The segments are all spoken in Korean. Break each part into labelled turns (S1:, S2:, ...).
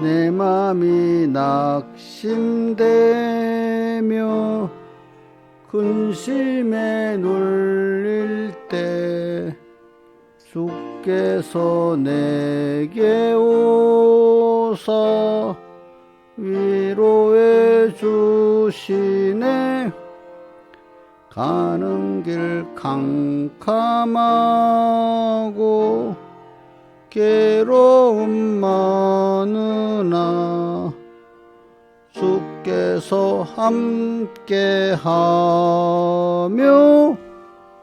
S1: 내 맘이 낙심되며 근심에 눌릴 때 주께서 내게 오사 위로해 주시네. 가는 길 캄캄하고 괴로움 많으나 주께서 함께하며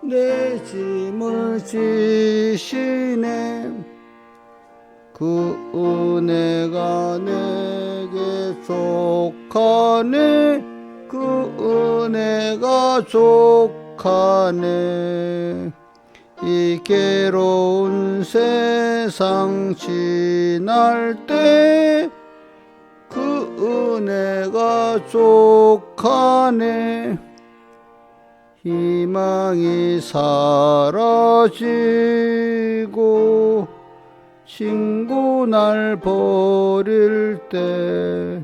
S1: 내 짐을 지시네. 그 은혜가 내게 족하네. 그 은혜가 족하네. 이 괴로운 세상 지날 때 그 은혜가 족하네. 희망이 사라지고 친구 날 버릴 때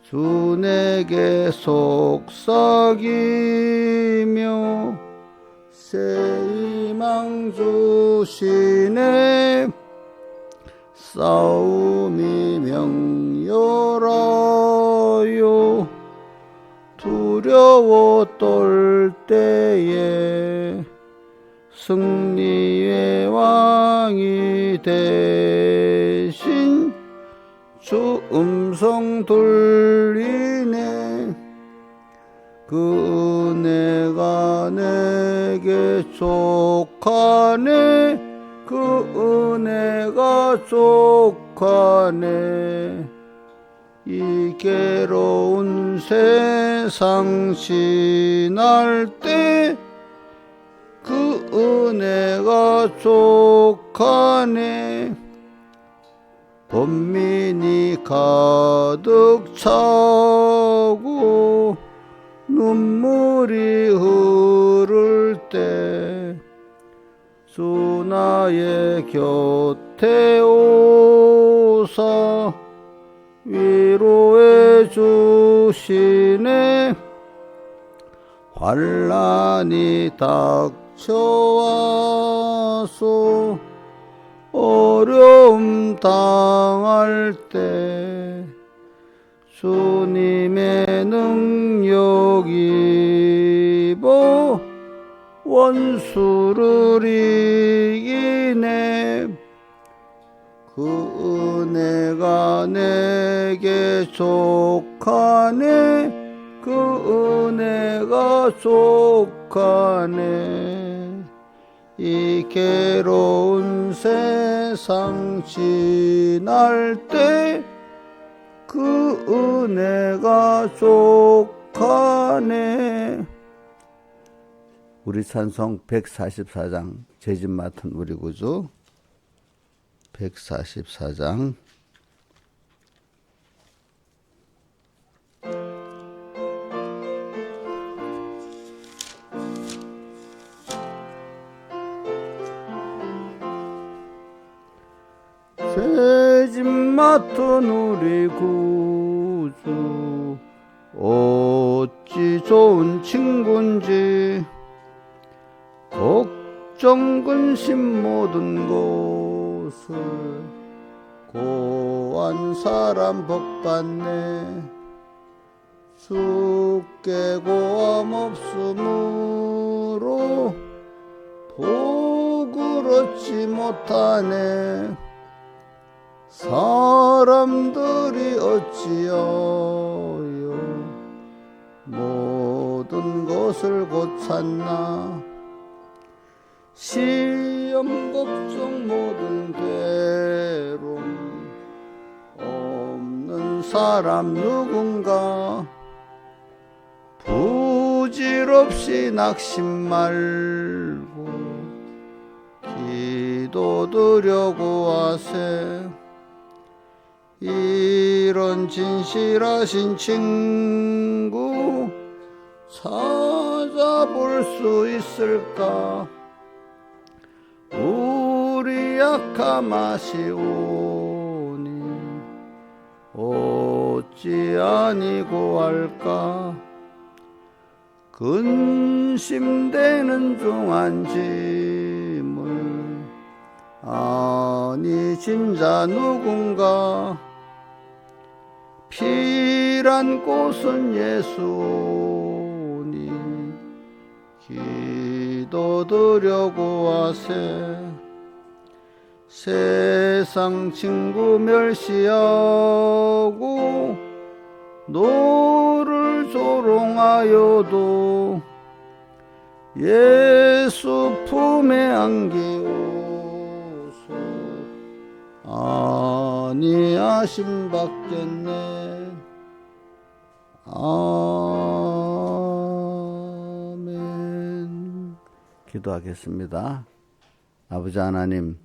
S1: 주 내게 속삭이며 새 희망 주시네. 싸움이 명렬하여 두려워 떨 때에 승리의 왕이 되신 주 음성 들리네. 그 은혜가 내게 족하네. 그 은혜가 족하네. 이 괴로운 세상 지날 때 그 은혜가 족하네. 번민이 가득 차고 눈물이 흐를 때 주 나의 곁에 오사 위로해 주시네. 환난이 닥쳐와서 어려움 당할 때 주님의 능력 입어 원수를 이기네. 그 은혜가 내게 족하네. 그 은혜가 족하네. 이 괴로운 세상 지날 때 그 은혜가 족하네. 우리 찬송 144장 죄짐 맡은 우리 구주 144장 죄짐 맡은 우리 구주 어찌 좋은 친구인지 걱정 근심 모든 것을 고한 사람 복받네. 주께 고함 없으므로 복을 얻지 못하네. 사람들이 어찌하여 모든 것을 곧 찾나. 시험 걱정 모든 괴로움 없는 사람 누군가. 부질없이 낙심 말고 기도드려고 하세. 이런 진실하신 친구 찾아볼 수 있을까. 우리 약함 아시오니 어찌 아니고 할까 근심되는 중한 짐을 아니 진짜 누군가 필요한 곳은 예수니 기도드려고 하세 세상 친구 멸시하고 너를 조롱하여도 예수 품에 안기오소 아니하심 받겠네 아멘. 기도하겠습니다. 아버지 하나님,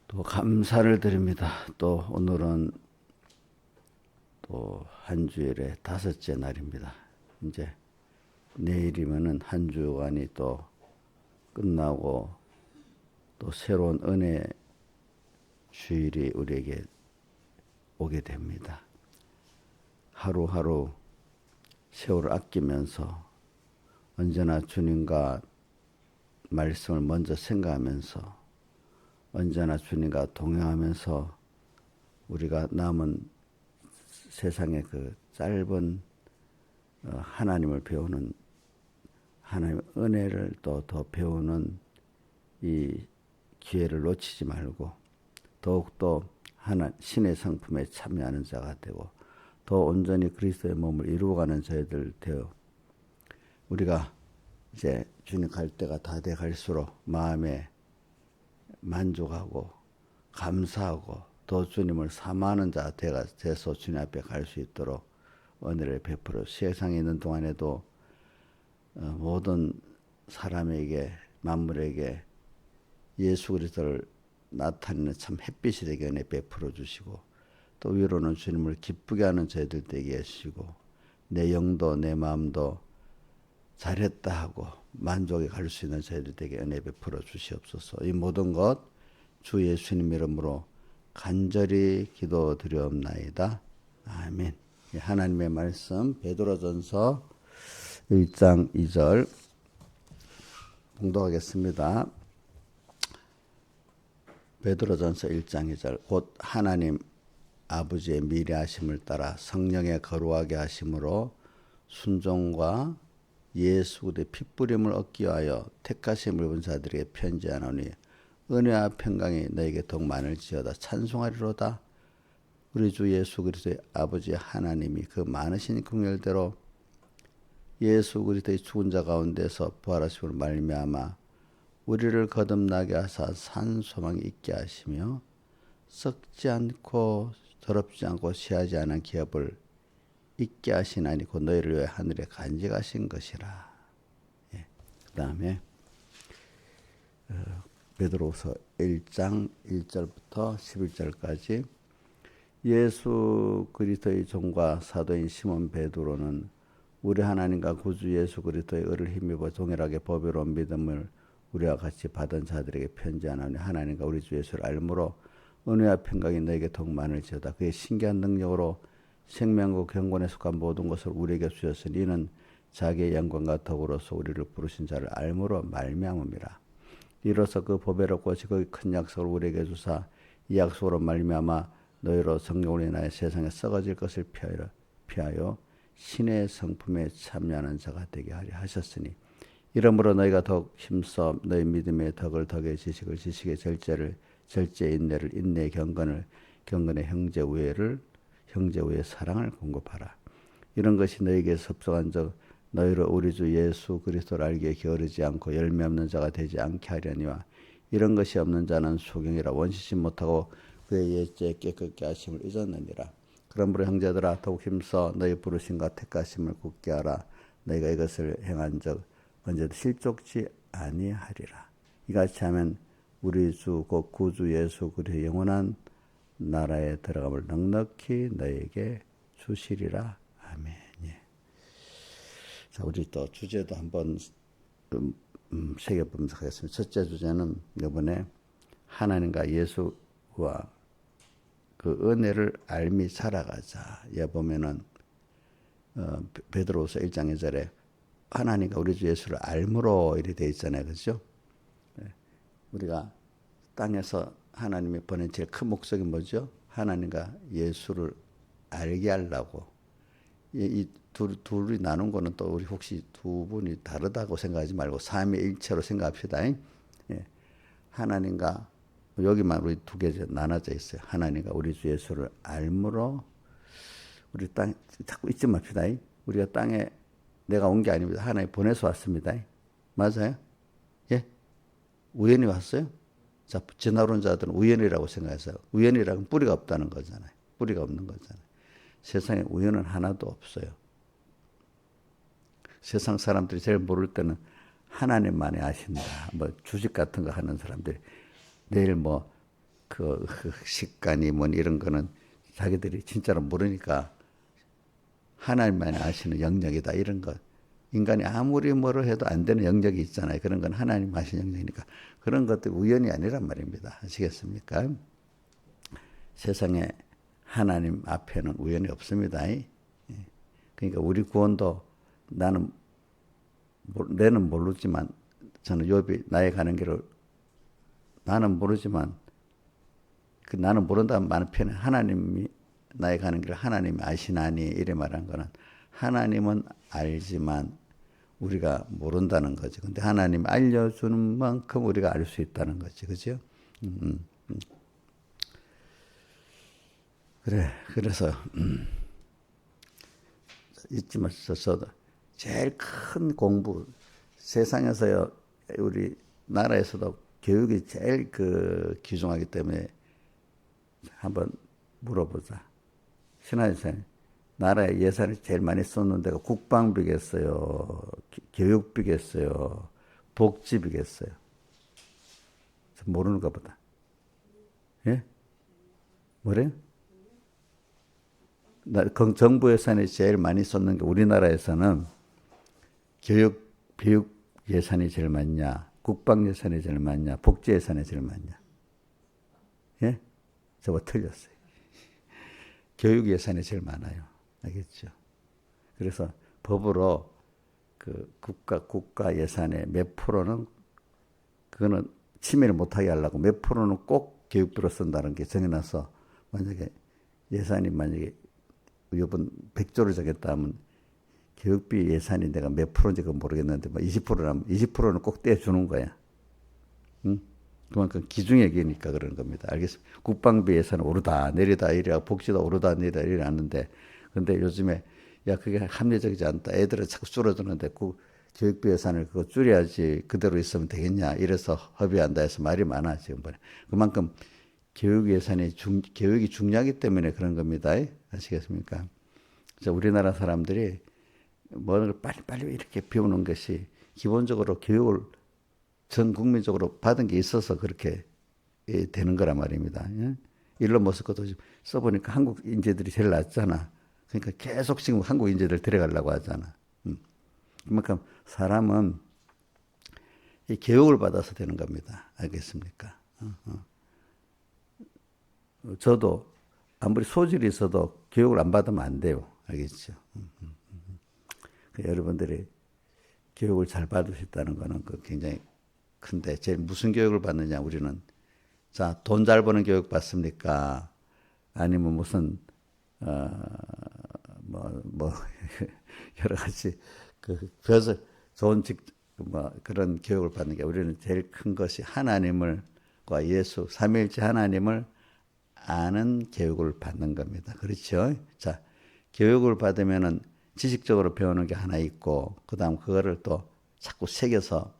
S1: 또 감사를 드립니다. 또 오늘은 또 한 주일의 다섯째 날입니다. 이제 내일이면은 한 주간이 또 끝나고 또 새로운 은혜 주일이 우리에게 오게 됩니다. 하루하루 세월을 아끼면서 언제나 주님과 말씀을 먼저 생각하면서 언제나 주님과 동행하면서 우리가 남은 세상의 그 짧은 하나님을 배우는 하나님의 은혜를 또 더 배우는 이 기회를 놓치지 말고 더욱더 신의 성품에 참여하는 자가 되고 더 온전히 그리스도의 몸을 이루어가는 저희들 되어 우리가 이제 주님 갈 때가 다 돼 갈수록 마음에 만족하고 감사하고 더 주님을 사모하는 자 돼서 주님 앞에 갈 수 있도록 은혜를 베풀어 세상에 있는 동안에도 모든 사람에게 만물에게 예수 그리스도를 나타내는 참 햇빛이 되게 은혜 베풀어 주시고 또 위로는 주님을 기쁘게 하는 저희들 되게 하시고 내 영도 내 마음도 잘했다 하고 만족에 갈 수 있는 저희들 되게 은혜 베풀어 주시옵소서. 이 모든 것 주 예수님 이름으로 간절히 기도드리옵나이다. 아멘. 하나님의 말씀 베드로전서 1장 2절 봉독하겠습니다. 베드로전서 1장 2절 곧 하나님 아버지의 미래하심을 따라 성령의 거룩하게 하심으로 순종과 예수 그리스도의 핏부림을 얻기 위하여 택하심을 입은 자들에게 편지하노니 은혜와 평강이 너에게 더욱 많을지어다. 찬송하리로다. 우리 주 예수 그리스도의 아버지 하나님이 그 많으신 긍휼대로 예수 그리스도의 죽은 자 가운데서 부활하심으로 말미암아 우리를 거듭나게 하사 산 소망이 있게 하시며 썩지 않고 더럽지 않고 시하지 않은 기업을 있게 하시나니 곧 너희를 위해 하늘에 간직하신 것이라. 예. 그 다음에 베드로서 1장 1절부터 11절까지 예수 그리스도의 종과 사도인 시몬 베드로는 우리 하나님과 구주 예수 그리스도의 의를 힘입어 동일하게 보배로운 믿음을 우리와 같이 받은 자들에게 편지하노니 하나님과 우리 주 예수를 알므로 은혜와 평강이 너에게 더욱 많을지어다. 그의 신기한 능력으로 생명과 경건에 속한 모든 것을 우리에게 주셨으니 이는 자기의 영광과 덕으로서 우리를 부르신 자를 알므로 말미암음이라. 이로써 그 보배롭고 지극히 큰 약속을 우리에게 주사 이 약속으로 말미암아 너희로 성령으로 인하여 세상에 썩어질 것을 피하여 신의 성품에 참여하는 자가 되게 하려 하셨으니 이러므로 너희가 더욱 힘써 너희 믿음의 덕을 덕의 지식을 지식의 절제의 인내를 인내의 경건의 형제 우애의 사랑을 공급하라. 이런 것이 너희에게 섭속한 적 너희로 우리 주 예수 그리스도를 알기에 게으르지 않고 열매 없는 자가 되지 않게 하려니와 이런 것이 없는 자는 소경이라 원시치 못하고 그의 예죄 깨끗게 하심을 잊었느니라. 그러므로 형제들아 더욱 힘써 너희 부르심과 택하심을 굳게 하라. 너희가 이것을 행한 적 언제도 실족지 아니하리라. 이같이 하면 우리 주 곧 구주 예수 그리스도의 영원한 나라에 들어감을 넉넉히 너희에게 주시리라. 아멘. 예. 자, 우리 또 주제도 한번 새겨보면서 하겠습니다. 첫째 주제는 이번에 하나님과 예수와 그 은혜를 알미 살아가자. 예, 보면은 베드로후서 1장 2절에 하나님과 우리 주 예수를 알므로 이렇게 되어 있잖아요. 그렇죠? 우리가 땅에서 하나님이 보낸 제일 큰 목적이 뭐죠? 하나님과 예수를 알게 하려고. 이 둘이 나눈 거는 또 우리 혹시 두 분이 다르다고 생각하지 말고 삼위일체로 생각합시다. 예. 하나님과 여기만 우리 두 개 나눠져 있어요. 하나님과 우리 주 예수를 알므로 우리 땅 자꾸 잊지 맙시다. 우리가 땅에 내가 온 게 아닙니다. 하나님 보내서 왔습니다. 맞아요? 예? 우연히 왔어요? 자, 지나온 자들은 우연이라고 생각해서 우연이라는 뿌리가 없다는 거잖아요. 뿌리가 없는 거잖아요. 세상에 우연은 하나도 없어요. 세상 사람들이 제일 모를 때는 하나님만이 아신다. 뭐 주식 같은 거 하는 사람들이 내일 뭐 그 식간이 뭐 이런 거는 자기들이 진짜로 모르니까 하나님만이 아시는 영역이다. 이런 것. 인간이 아무리 뭐를 해도 안 되는 영역이 있잖아요. 그런 건 하나님 아시는 영역이니까 그런 것들이 우연이 아니란 말입니다. 아시겠습니까? 세상에 하나님 앞에는 우연이 없습니다. 그러니까 우리 구원도 나는 모르지만 저는 욥이 나의 가는 길을 나는 모르지만 그 나는 모른다는 많은 표현은 하나님이 나의 가는 길을 하나님이 아시나니 이래 말한 거는 하나님은 알지만 우리가 모른다는 거죠. 근데 하나님 알려주는 만큼 우리가 알 수 있다는 거죠. 그죠? 그래. 그래서 잊지 마셔도 제일 큰 공부 세상에서요 우리 나라에서도 교육이 제일 귀중하기 때문에 한번 물어보자. 신하선생 나라에 예산을 제일 많이 쏟는 데가 국방비겠어요, 교육비겠어요, 복지비겠어요. 모르는가 보다. 예? 뭐래요? 정부 예산이 제일 많이 쏟는 게 우리나라에서는 교육 예산이 제일 많냐, 국방 예산이 제일 많냐, 복지 예산이 제일 많냐. 예? 저거 틀렸어요. 교육 예산이 제일 많아요. 알겠죠? 그래서 법으로 그 국가 예산의 몇 프로는 그거는 침해를 못하게 하려고 몇 프로는 꼭 교육비로 쓴다는 게 정해놔서 만약에 예산이 만약에 이번 100조를 정했다 하면 교육비 예산이 내가 몇 프로인지 그건 모르겠는데 뭐 20%라면 20%는 꼭 떼주는 거야. 응? 그만큼 기중액이니까 그런 겁니다. 알겠습니다. 국방비 예산은 오르다 내리다 이래야 복지도 오르다 내리다 이래 하는데 근데 요즘에 야 그게 합리적이지 않다. 애들은 자꾸 줄어드는데 교육비 예산을 그거 줄여야지 그대로 있으면 되겠냐 이래서 협의한다 해서 말이 많아 지금 보내. 그만큼 교육 예산이 교육이 중요하기 때문에 그런 겁니다. 아시겠습니까? 그래서 우리나라 사람들이 뭐를 빨리빨리 이렇게 배우는 것이 기본적으로 교육을 전 국민적으로 받은 게 있어서 그렇게 되는 거란 말입니다. 일론 머스크도 써보니까 한국 인재들이 제일 낫잖아. 그러니까 계속 지금 한국 인재들 데려가려고 하잖아. 그만큼 사람은 이 교육을 받아서 되는 겁니다. 알겠습니까? 저도 아무리 소질이 있어도 교육을 안 받으면 안 돼요. 알겠죠? 여러분들이 교육을 잘 받을 수 있다는 거는 굉장히 큰데 제일 무슨 교육을 받느냐 우리는 자, 돈 잘 버는 교육 받습니까? 아니면 무슨 여러 가지 벼서 좋은 그런 교육을 받는 게 우리는 제일 큰 것이 하나님과 예수 삼위일체 하나님을 아는 교육을 받는 겁니다. 그렇죠? 자, 교육을 받으면은 지식적으로 배우는 게 하나 있고 그다음 그거를 또 자꾸 새겨서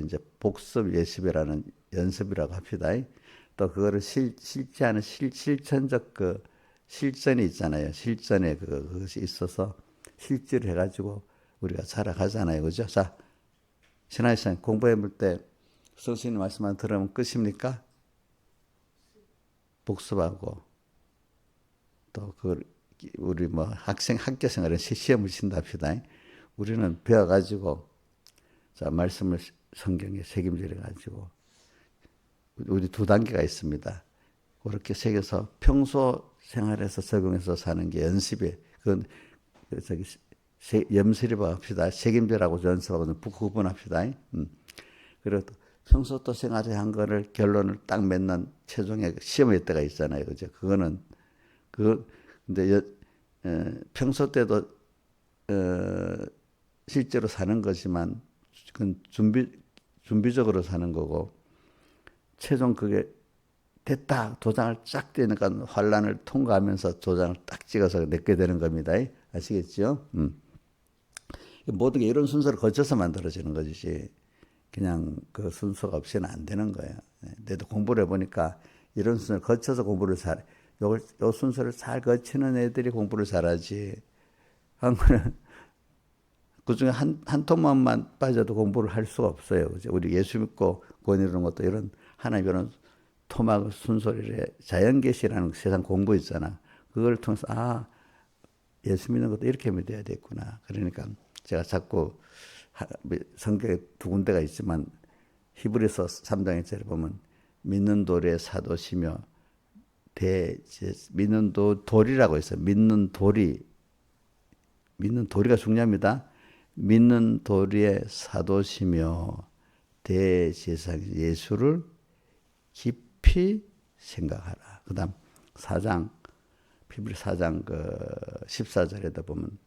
S1: 이제 복습 예습이라는 연습이라고 합시다. 또 그거를 실제하는 실천적 실전이 있잖아요. 실전에 그것이 있어서 실제를 해가지고 우리가 살아가잖아요. 그죠? 자, 신하이선 공부해 볼 때 선생님 말씀만 들으면 끝입니까? 복습하고 또 그걸 우리 학교 생활에 시험을 친다 합시다. 우리는 배워가지고 자 말씀을 성경에 새김질해 가지고 우리 두 단계가 있습니다. 그렇게 새겨서 평소 생활에서 적용해서 사는 게 연습이, 그건 저기 염슬이라고 합시다. 책임져라고 연습하고 구분합시다. 그리고 또 평소 또 생활에 한 거를 결론을 딱 맺는 최종의 시험의 때가 있잖아요. 그죠? 그거는 근데 평소 때도 실제로 사는 거지만 그건 준비적으로 사는 거고, 최종 그게 됐다 도장을 쫙 떼니까 환란을 통과하면서 도장을 딱 찍어서 내게 되는 겁니다. 아시겠죠? 모든 게 이런 순서를 거쳐서 만들어지는 거지. 그냥 그 순서가 없이는 안 되는 거예요. 내도 공부를 해보니까 이런 순서를 거쳐서 공부를 요 순서를 잘 거치는 애들이 공부를 잘하지. 한국은 그 중에 한 토막만 빠져도 공부를 할 수가 없어요. 그죠? 우리 예수 믿고 구원 이루는 것도 이런 하나님 이런 토막 순서를 자연계시라는 세상 공부 있잖아. 그걸 통해서 예수 믿는 것도 이렇게 믿어야 되겠구나. 그러니까 제가 자꾸 성경에 두 군데가 있지만 히브리서 3장 1절에 보면 믿는 도리의 사도시며 믿는 도리라고 있어요. 믿는 도리가 중요합니다. 믿는 도리의 사도시며 대제사장 예수를 깊이 생각하라. 그 다음 4장 히브리 4장 14절에도 보면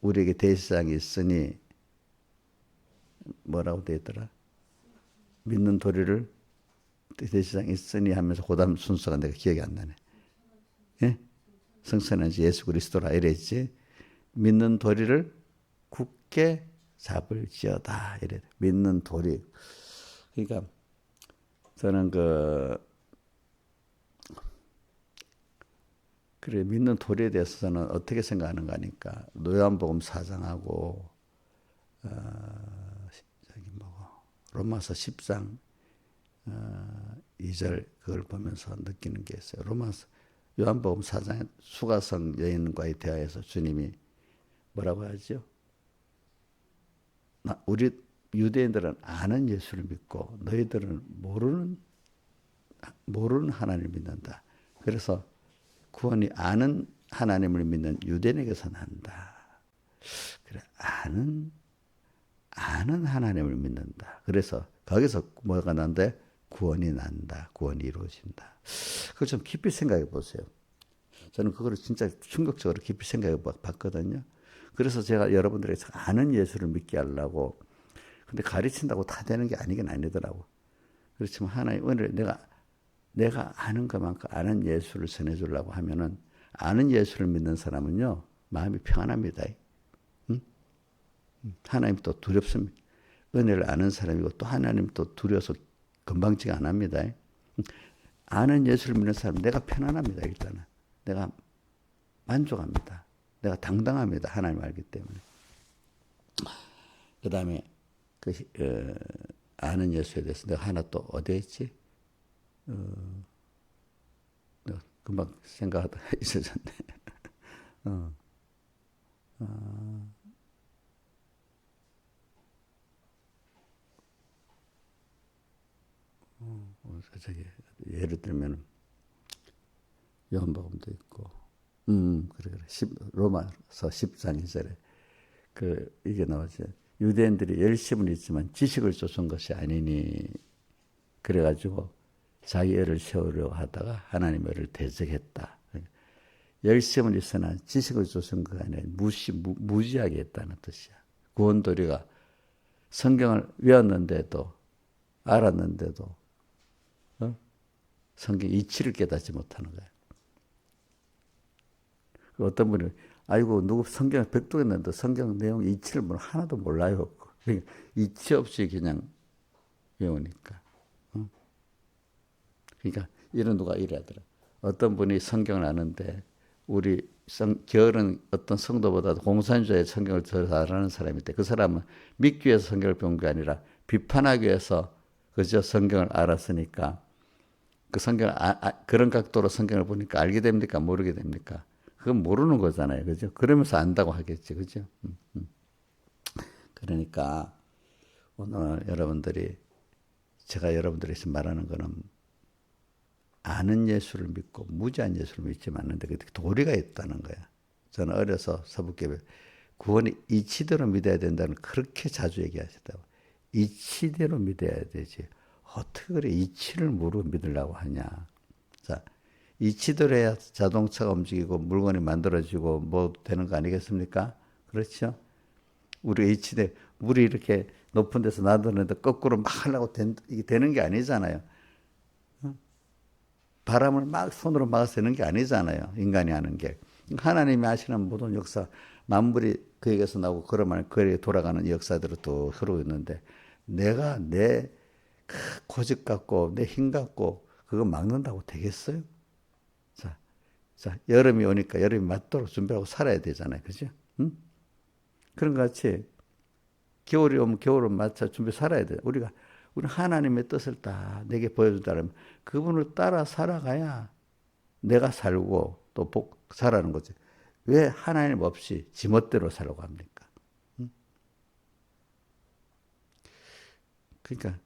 S1: 우리에게 대제사장이 있으니 뭐라고 되어 있더라? 믿는 도리를 대제사장이 있으니 하면서 그 다음 순서가 내가 기억이 안 나네. 예? 성천한 예수 그리스도라 이랬지. 믿는 도리를 굳게 잡을지어다 이래. 믿는 도리. 그러니까 저는 그래 믿는 도리에 대해서 저는 어떻게 생각하는가 하니까 요한복음 4장하고 로마서 10장 2절 그걸 보면서 느끼는 게 있어요. 요한복음 4장 수가성 여인과의 대화에서 주님이 뭐라고 하죠? 우리 유대인들은 아는 예수를 믿고 너희들은 모르는 하나님을 믿는다. 그래서 구원이 아는 하나님을 믿는 유대인에게서 난다. 그래, 아는 하나님을 믿는다. 그래서 거기서 뭐가 난데? 구원이 난다. 구원이 이루어진다. 그걸 좀 깊이 생각해 보세요. 저는 그거를 진짜 충격적으로 깊이 생각해 봤거든요. 그래서 제가 여러분들에게 아는 예수를 믿게 하려고. 근데 가르친다고 다 되는 게 아니긴 아니더라고. 그렇지만 하나님 오늘 내가 아는 것만큼 아는 예수를 전해주려고 하면은 아는 예수를 믿는 사람은요 마음이 평안합니다. 응? 하나님 또 두렵습니다. 은혜를 아는 사람이고 또 하나님 또 두려워서 건방지가 안 합니다. 아는 예수를 믿는 사람 내가 편안합니다. 일단은 내가 만족합니다. 내가 당당합니다. 하나님 알기 때문에. 그 다음에 아는 예수에 대해서 내가 하나 또 어디에 있지? 금방 생각하다 있어졌네. 저기 예를 들면 요한복음도 있고, 그래. 로마서 10장 2절에 이게 나오죠. 유대인들이 열심은 있지만 지식을 쫓은 것이 아니니 그래가지고 자기 애를 세우려고 하다가 하나님의 애를 대적했다. 열심은 있으나 지식을 쫓은 것이 아니라 무지하게 했다는 뜻이야. 구원도리가 성경을 외웠는데도 알았는데도 성경 이치를 깨닫지 못하는 거야. 어떤 분이 누구 성경을 백독했는데 성경 내용 이치를 하나도 몰라요. 그러니까 이치 없이 그냥 외우니까. 그러니까 이런 누가 이래하더라. 어떤 분이 성경을 아는데 우리 게으른 어떤 성도보다도 공산주의 성경을 더 잘하는 사람이 있대. 그 사람은 믿기 위해서 성경을 배운 게 아니라 비판하기 위해서 그저 성경을 알았으니까 그 성경을 그런 각도로 성경을 보니까 알게 됩니까? 모르게 됩니까? 그건 모르는 거잖아요. 그죠? 그러면서 안다고 하겠지. 그죠? 그러니까 오늘 제가 여러분들에게 말하는 거는 아는 예수를 믿고 무지한 예수를 믿지 않는데 그 도리가 있다는 거야. 저는 어려서 서북교회 구원이 이치대로 믿어야 된다는 그렇게 자주 얘기하시다고. 이치대로 믿어야 되지. 어떻게 그래 이치를 모르고 믿으려고 하냐. 자, 이치대로 해야 자동차가 움직이고 물건이 만들어지고 뭐 되는 거 아니겠습니까? 그렇죠? 우리 이치대 물이 이렇게 높은 데서 놔두는데 거꾸로 막 하려고 이게 되는 게 아니잖아요. 바람을 막 손으로 막아서 되는 게 아니잖아요. 인간이 하는 게. 하나님이 하시는 모든 역사, 만물이 그에게서 나오고 그러면 그에게 돌아가는 역사들을 또 흐르고 있는데 내가 내 고집 갖고 내 힘 갖고 그거 막는다고 되겠어요? 자, 여름이 오니까 여름이 맞도록 준비하고 살아야 되잖아요. 그죠? 응? 그런 것 같이 겨울이 오면 겨울을 맞춰 준비 살아야 돼. 우리 하나님의 뜻을 다 내게 보여준다면 그분을 따라 살아가야 내가 살고 또 살아는 거지. 왜 하나님 없이 지멋대로 살라고 합니까? 응? 그러니까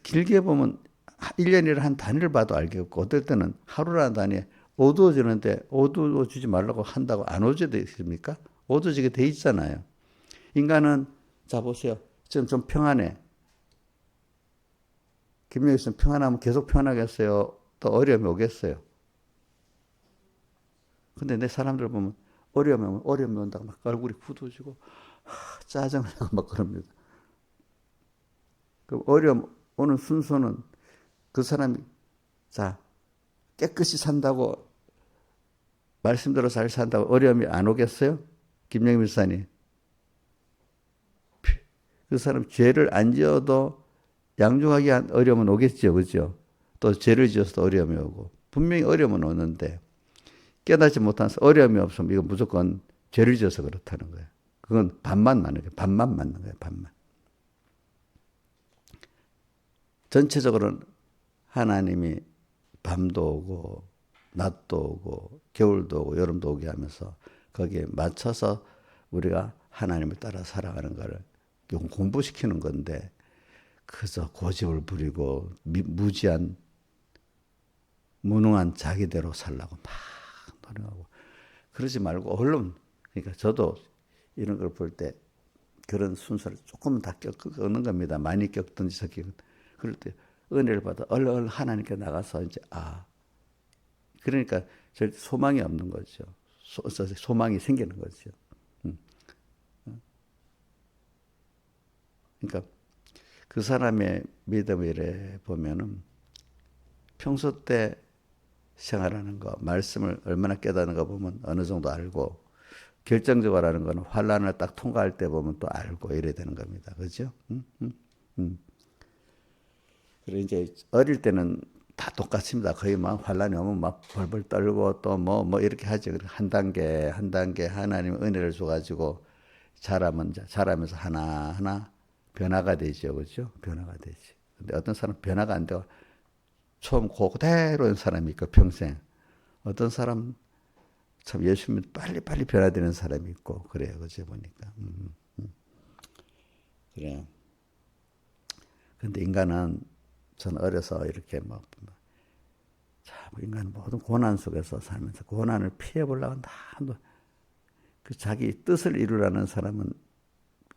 S1: 길게 보면 1년이라 한 단위를 봐도 알겠고 어떨 때는 하루라는 단위에 어두워지는데 어두워지지 말라고 한다고 안 어두워지게 있습니까? 어두워지게 돼 있잖아요. 인간은 자 보세요. 지금 좀 평안해. 김영희 씨는 평안하면 계속 평안하겠어요? 또 어려움이 오겠어요? 근데 내 사람들 보면 어려움이 온다고 막 얼굴이 굳어지고 짜증을 내고 막 그럽니다. 그 어려움 오는 순서는 그 사람이 자 깨끗이 산다고 말씀대로 잘 산다고 어려움이 안 오겠어요? 김영희 목사님. 그 사람 죄를 안 지어도 양중하게 한 어려움은 오겠죠. 그죠? 또 죄를 지어서 어려움이 오고 분명히 어려움은 오는데 깨닫지 못해서 어려움이 없으면 이건 무조건 죄를 지어서 그렇다는 거예요. 그건 반만 맞는 거예요. 반만 맞는 거예요. 반만. 전체적으로는 하나님이 밤도 오고 낮도 오고 겨울도 오고 여름도 오게 하면서 거기에 맞춰서 우리가 하나님을 따라 살아가는 것을 공부시키는 건데 그저 고집을 부리고 무지한 무능한 자기대로 살라고 막 노력하고 그러지 말고 얼른 그러니까 저도 이런 걸 볼 때 그런 순서를 조금은 다 겪는 겁니다. 많이 겪든지 적게 그럴 때 은혜를 받아 얼른 하나님께 나가서 이제 그러니까 절대 소망이 없는 거죠. 소망이 생기는 거죠. 그러니까 그 사람의 믿음을 이래 보면은 평소 때 생활하는 거, 말씀을 얼마나 깨닫는 거 보면 어느 정도 알고 결정적으로 하는 거는 환란을 딱 통과할 때 보면 또 알고 이래야 되는 겁니다. 그렇죠? 그리고 이제 어릴 때는 다 똑같습니다. 거의 막 환란이 오면 막 벌벌 떨고 또 뭐 이렇게 하죠. 한 단계 한 단계 하나님 은혜를 줘가지고 자라면서 하나하나 변화가 되죠. 그렇죠? 변화가 되지. 근데 어떤 사람은 변화가 안 되고 처음 그대로인 사람이 있고 평생. 어떤 사람 참 예수 믿으면 빨리빨리 변화되는 사람이 있고 그래요. 그제 보니까. 그래요. 근데 인간은 전 어려서 이렇게 뭐 인간은 모든 고난 속에서 살면서 고난을 피해 보려고 한다. 그 자기 뜻을 이루라는 사람은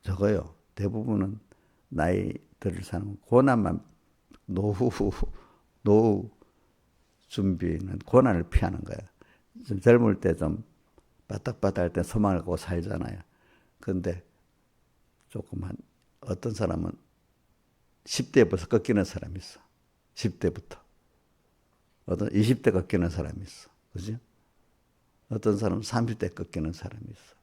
S1: 적어요. 대부분은 나이들을 사는 고난만 노후 준비는 고난을 피하는 거야. 좀 젊을 때 좀 바닥바닥할 때 소망을 갖고 살잖아요. 그런데 조금 어떤 사람은 10대부터 꺾이는 사람이 있어. 10대부터. 어떤 20대 꺾이는 사람이 있어. 그죠? 어떤 사람은 30대 꺾이는 사람이 있어.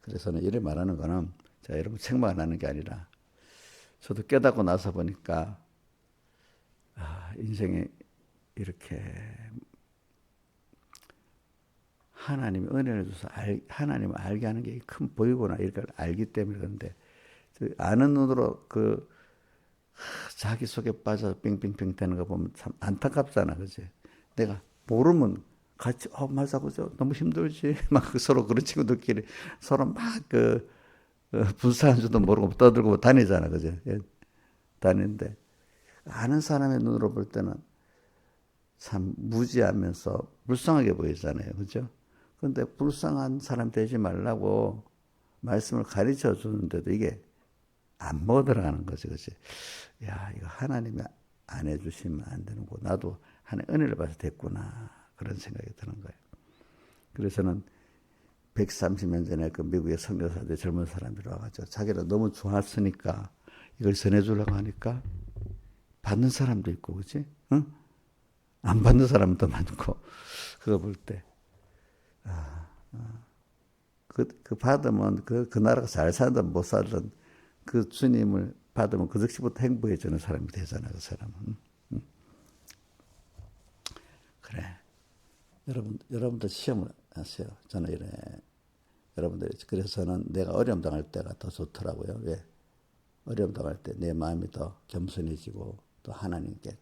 S1: 그래서는 이래 말하는 거는 제가 여러분 책만 하는 게 아니라 저도 깨닫고 나서 보니까 인생에 이렇게 하나님이 은혜를 줘서 하나님을 알게 하는 게 큰 보이구나 이걸 알기 때문에 그런데 아는 눈으로 자기 속에 빠져 빙빙빙 되는 거 보면 참 안타깝잖아, 그지? 내가 모르면 같이 맞아 그죠? 너무 힘들지 막 서로 그런 친구들끼리 서로 막 분사한 줄도 모르고 떠들고 다니잖아, 그죠? 다니는데 아는 사람의 눈으로 볼 때는 참 무지하면서 불쌍하게 보이잖아요. 그죠? 그런데 불쌍한 사람 되지 말라고 말씀을 가르쳐 주는데도 이게 안 먹어 들어가는 거지. 그치? 야, 이거 하나님이 안 해주시면 안 되는고. 나도 하나님 은혜를 받아서 됐구나. 그런 생각이 드는 거예요. 그래서는 130년 전에 그 미국의 선교사들 젊은 사람들이 와가지고 자기를 너무 좋았으니까 이걸 전해주려고 하니까 받는 사람도 있고, 그치? 응? 안 받는 사람도 많고, 그거 볼 때. 그 받으면 그 나라가 잘 살든 못 살든 그 주님을 받으면 그 즉시부터 행복해지는 사람이 되잖아, 그 사람은. 그래. 여러분들 시험을 하세요. 저는 이래. 여러분들이, 그래서 저는 내가 어려움 당할 때가 더 좋더라고요. 왜? 어려움 당할 때 내 마음이 더 겸손해지고 또 하나님께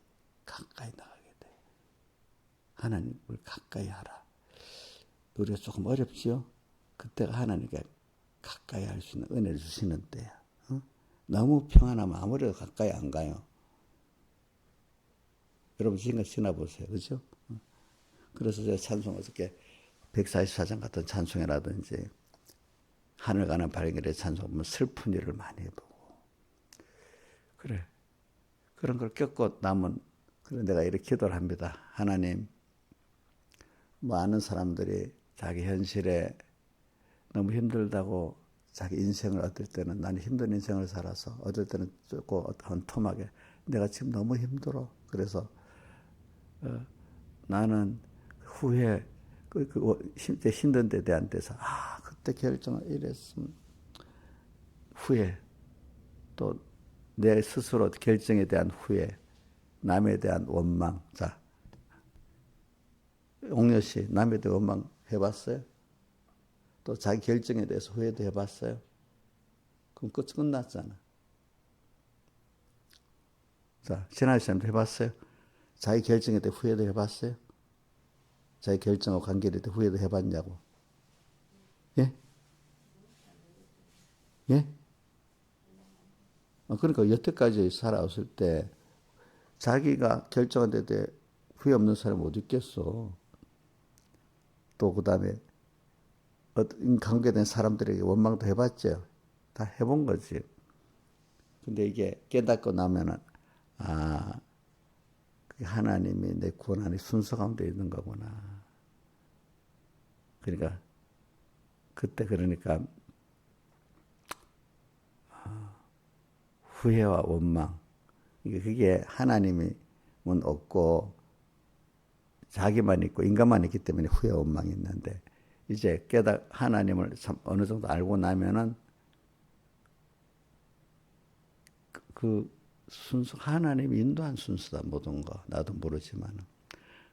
S1: 가까이 나가게 돼. 하나님을 가까이 하라. 우리가 조금 어렵지요? 그때가 하나님께 가까이 할 수 있는 은혜를 주시는 때야. 어? 너무 평안하면 아무래도 가까이 안 가요. 여러분 지나보세요. 그죠? 그래서 제가 찬송 어떻게 144장 같은 찬송이라든지 하늘 가는 발길의 찬송 보면 슬픈 일을 많이 해보고 그래. 그런 걸 겪고 남은 그래 내가 이렇게 기도를 합니다. 하나님 많은 사람들이 자기 현실에 너무 힘들다고 자기 인생을 어떨 때는 나는 힘든 인생을 살아서 어떨 때는 조금 헌톰하게 내가 지금 너무 힘들어. 그래서 나는 후회 힘든 데 대한 데서 그때 결정을 이랬으면 후회 또 내 스스로 결정에 대한 후회 남에 대한 원망. 자, 옥녀 씨 남에 대한 원망 해봤어요? 또 자기 결정에 대해서 후회도 해봤어요? 그럼 끝났잖아. 자, 신하희 쌤도 해봤어요? 자기 결정에 대해 후회도 해봤어요? 자기 결정하고 관계에 대해 후회도 해봤냐고. 예? 예? 그러니까 여태까지 살아왔을 때 자기가 결정한 데 대해 후회 없는 사람이 어디 있겠어. 또 그 다음에 관계된 사람들에게 원망도 해봤죠. 다 해본 거지. 근데 이게 깨닫고 나면은 하나님이 내 구원하는 순서 가운데 있는 거구나. 그러니까 그때 그러니까 후회와 원망 그게 하나님은 없고 자기만 있고 인간만 있기 때문에 후회와 원망이 있는데 이제 하나님을 참 어느 정도 알고 나면은 그 순서 하나님이 인도한 순서다 모든 거 나도 모르지만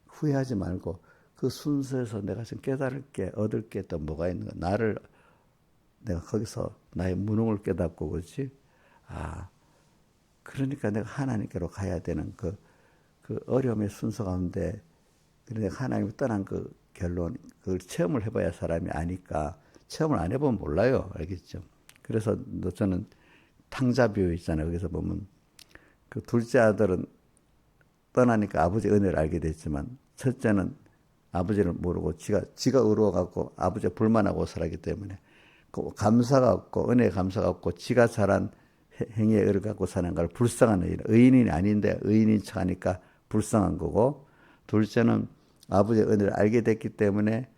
S1: 후회하지 말고 그 순서에서 내가 지금 깨달을 게 얻을 게 또 뭐가 있는가 내가 거기서 나의 무능을 깨닫고 그렇지 그러니까 내가 하나님께로 가야 되는 그 어려움의 순서 가운데 그러니까 하나님이 떠난 그 결론 그걸 체험을 해봐야 사람이 아니까 체험을 안 해보면 몰라요. 알겠죠? 그래서 저는 탕자 비유 있잖아요. 거기서 보면 그 둘째 아들은 떠나니까 아버지 은혜를 알게 됐지만 첫째는 아버지를 모르고 지가 의로워갖고 아버지가 불만하고 살았기 때문에 그 감사가 없고 은혜에 감사가 없고 지가 잘한 행위에 의를 갖고 사는 걸 불쌍한 의인이 아닌데 의인인 척하니까 불쌍한 거고 둘째는 아버지의 은혜를 알게 됐기 때문에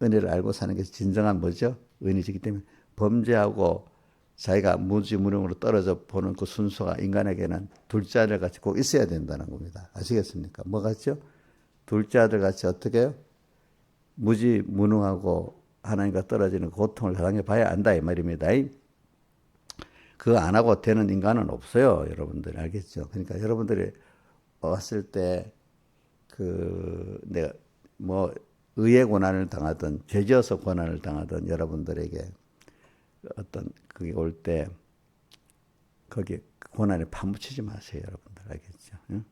S1: 은혜를 알고 사는 게 진정한 뭐죠? 의인이기 때문에 범죄하고 자기가 무지무능으로 떨어져 보는 그 순서가 인간에게는 둘째 아들 같이 꼭 있어야 된다는 겁니다. 아시겠습니까? 뭐 같죠? 둘째 아들 같이 어떻게 해요? 무지무능하고 하나님과 떨어지는 고통을 당해봐야 안다 이 말입니다. 그거 안 하고 되는 인간은 없어요. 여러분들 알겠죠? 그러니까 여러분들이 왔을 때 내가 뭐 의의 고난을 당하든 죄지어서 고난을 당하든 여러분들에게 어떤 그게 올 때 거기에 고난에 파묻히지 마세요. 여러분들 알겠죠? 응?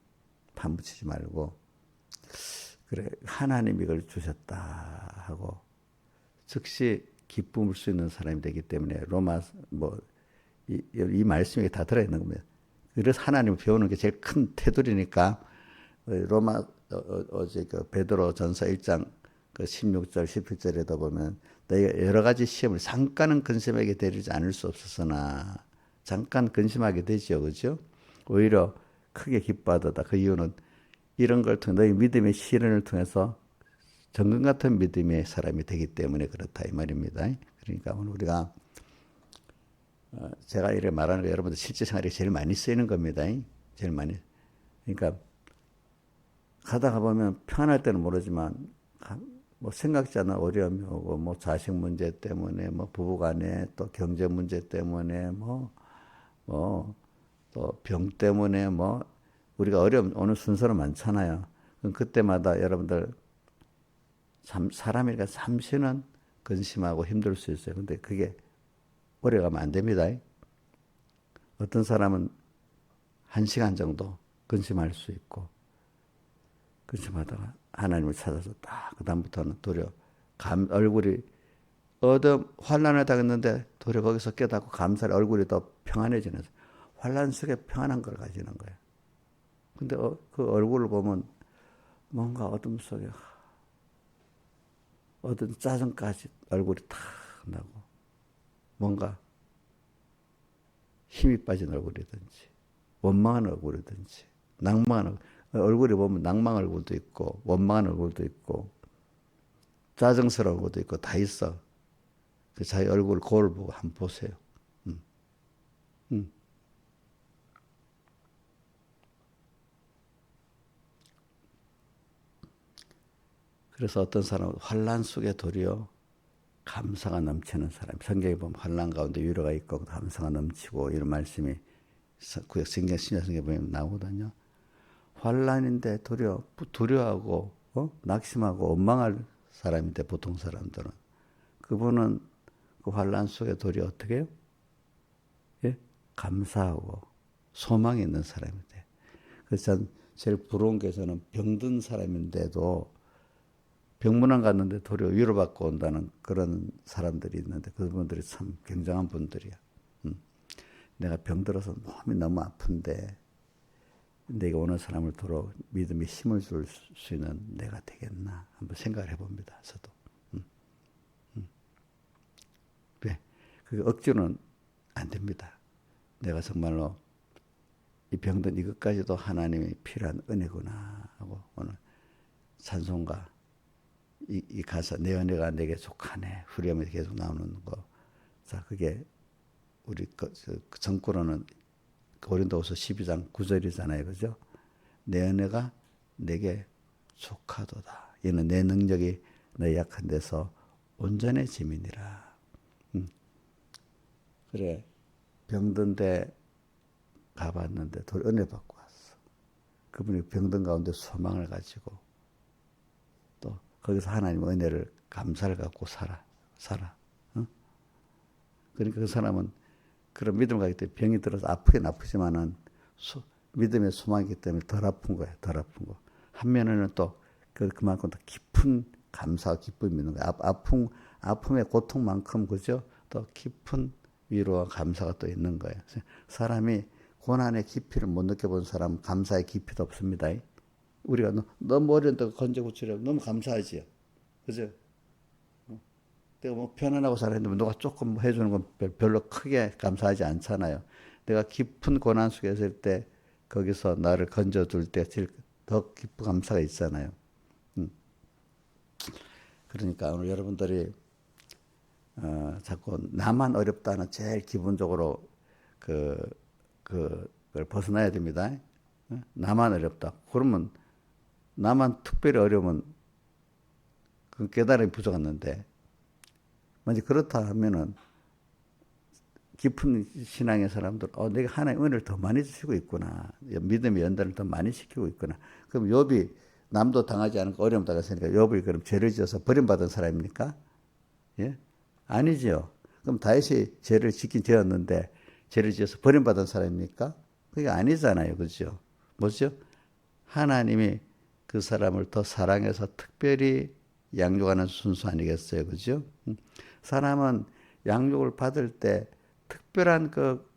S1: 파묻히지 말고 그래 하나님이 이걸 주셨다 하고 즉시 기쁨을 수 있는 사람이 되기 때문에 로마 이 말씀이 다 들어있는 겁니다. 그래서 하나님을 배우는 게 제일 큰 테두리니까 로마 어제 그 베드로 전서 1장 그 16절 17절에다 보면 너희가 여러 가지 시험을 잠깐은 근심하게 되지 않을 수 없었으나 잠깐 근심하게 되죠. 그죠? 오히려 크게 기뻐하도다. 그 이유는 이런 걸 통해 너희 믿음의 시련을 통해서 정금 같은 믿음의 사람이 되기 때문에 그렇다 이 말입니다. 그러니까 오늘 우리가 제가 이렇게 말하는 거 여러분들 실제 생활에 제일 많이 쓰이는 겁니다. 제일 많이. 그러니까 가다가 보면 편할 때는 모르지만 뭐 생각지 않은 어려움이 오고 뭐 자식 문제 때문에 뭐 부부간에 또 경제 문제 때문에 뭐 또 병 때문에 뭐 우리가 어려움 오는 순서는 많잖아요. 그럼 그때마다 여러분들 사람이니까 잠시는 근심하고 힘들 수 있어요. 근데 그게 오래 가면 안 됩니다. 어떤 사람은 1시간 정도 근심할 수 있고 근심하다가 하나님을 찾아서 딱 그다음부터는 도리어 얼굴이 환란을 당했는데 도리어 거기서 깨닫고 감사를 얼굴이 더 평안해지는 환란 속에 평안한 걸 가지는 거예요. 근데 그 얼굴을 보면 뭔가 어둠 속에 어떤 짜증까지 얼굴이 탁 나고 뭔가 힘이 빠진 얼굴이든지 원망한 얼굴이든지 낭만한 얼굴이 보면 낭망한 얼굴도 있고 원망한 얼굴도 있고 짜증스러운 것도 있고 다 있어. 자기 얼굴 거울 보고 한번 보세요. 그래서 어떤 사람은 환란 속에 도리어 감사가 넘치는 사람. 성경에 보면 환란 가운데 위로가 있고 감사가 넘치고 이런 말씀이 구약 성경 신약성경에 보면 나오거든요. 환란인데 도리어 두려워하고 낙심하고 원망할 사람인데 보통 사람들은 그분은 그 환란 속에 도리어 어떻게 해요? 예? 감사하고 소망이 있는 사람이 돼. 그래서 제일 부러운 게 저는 병든 사람인데도 병문안 갔는데 도리어 위로받고 온다는 그런 사람들이 있는데 그분들이 참 굉장한 분들이야. 내가 병들어서 몸이 너무 아픈데 내가 오는 사람을 도로 믿음에 힘을 줄 수 있는 내가 되겠나 한번 생각을 해봅니다. 저도. 왜? 그게 억지로는 안 됩니다. 내가 정말로 이 병든 이것까지도 하나님이 필요한 은혜구나 하고 오늘 찬송가 이 가사 내 은혜가 내게 족하네 후렴에 계속 나오는 거. 자 그게 우리 정구로는 고린도후서 12장 9절이잖아요. 그죠? 내 은혜가 내게 족하도다. 이는 내 능력이 내 약한 데서 온전해짐이니라. 그래 병든 데 가봤는데 은혜 받고 왔어. 그분이 병든 가운데 소망을 가지고 또 거기서 하나님의 은혜를 감사를 갖고 살아. 응? 그러니까 그 사람은 그런 믿음을 가기 때문에 병이 들어서 아프긴 아프지만은 믿음의 소망이기 때문에 덜 아픈 거예요. 덜 아픈 거. 한면에는 또 그만큼 더 깊은 감사와 기쁨이 있는 거예요. 아픔의 고통만큼 그죠? 더 깊은 위로와 감사가 또 있는 거예요. 사람이 고난의 깊이를 못 느껴본 사람은 감사의 깊이도 없습니다. 우리가 너무 어려운데 건져고치려 너무 감사하지요. 그죠? 내가 뭐 편안하고 살았는데 누가 조금 해주는 건 별로 크게 감사하지 않잖아요. 내가 깊은 고난 속에 있을 때 거기서 나를 건져줄 때 더 깊은 감사가 있잖아요. 그러니까 오늘 여러분들이 자꾸 나만 어렵다는 제일 기본적으로 그걸 벗어나야 됩니다. 나만 어렵다. 그러면 나만 특별히 어려우면 그 깨달음이 부족했는데 만약 그렇다 하면은 깊은 신앙의 사람들, 내가 하나님 은혜를 더 많이 주시고 있구나. 믿음의 연단을 더 많이 시키고 있구나. 그럼 욥이 남도 당하지 않은 어려움 당했으니까 욥이 그럼 죄를 지어서 버림받은 사람입니까? 예? 아니지요. 그럼 다윗이 죄를 짓긴 지었는데 죄를 지어서 버림받은 사람입니까? 그게 아니잖아요. 그죠? 뭐죠? 하나님이 그 사람을 더 사랑해서 특별히 양육하는 순수 아니겠어요? 그죠? 사람은 양육을 받을 때 특별한 그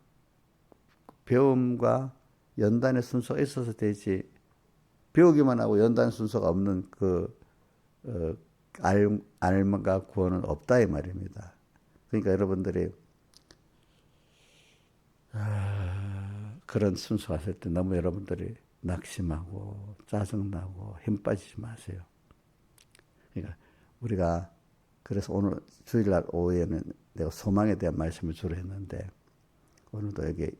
S1: 배움과 연단의 순서가 있어서 되지, 배우기만 하고 연단 순서가 없는 알과 구원은 없다 이 말입니다. 그러니까 여러분들이 그런 순서가 있을 때 너무 여러분들이 낙심하고 짜증나고 힘 빠지지 마세요. 그러니까 우리가 그래서 오늘 주일날 오후에는 내가 소망에 대한 말씀을 주로 했는데 오늘도 여기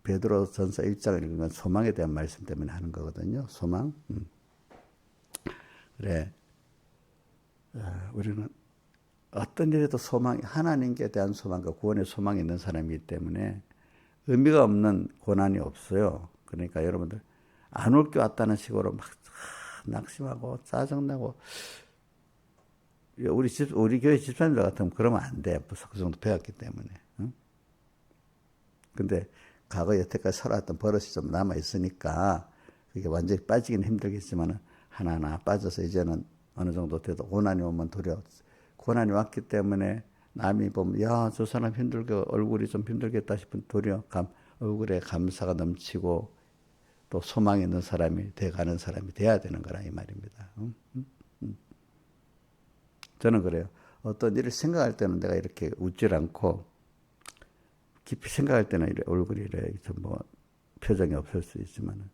S1: 베드로전서 1장을 읽은 건 소망에 대한 말씀 때문에 하는 거거든요. 소망. 그래. 우리는 어떤 일에도 하나님께 대한 소망과 구원의 소망이 있는 사람이기 때문에 의미가 없는 고난이 없어요. 그러니까 여러분들 안 올 게 왔다는 식으로 막 낙심하고 짜증나고, 우리 교회 집사님들 같으면 그러면 안 돼. 벌써 그 정도 배웠기 때문에. 응? 근데 과거 여태까지 살아왔던 버릇이 좀 남아 있으니까 그게 완전히 빠지기는 힘들겠지만 하나하나 빠져서 이제는 어느 정도 돼도 고난이 오면 고난이 왔기 때문에 남이 보면 야, 저 사람 힘들게 얼굴이 좀 힘들겠다 싶은 얼굴에 감사가 넘치고 또 소망이 있는 사람이 돼가는 사람이 돼야 되는 거라 이 말입니다. 저는 그래요. 어떤 일을 생각할 때는 내가 이렇게 웃질 않고 깊이 생각할 때는 얼굴이 이렇게 뭐 표정이 없을 수 있지만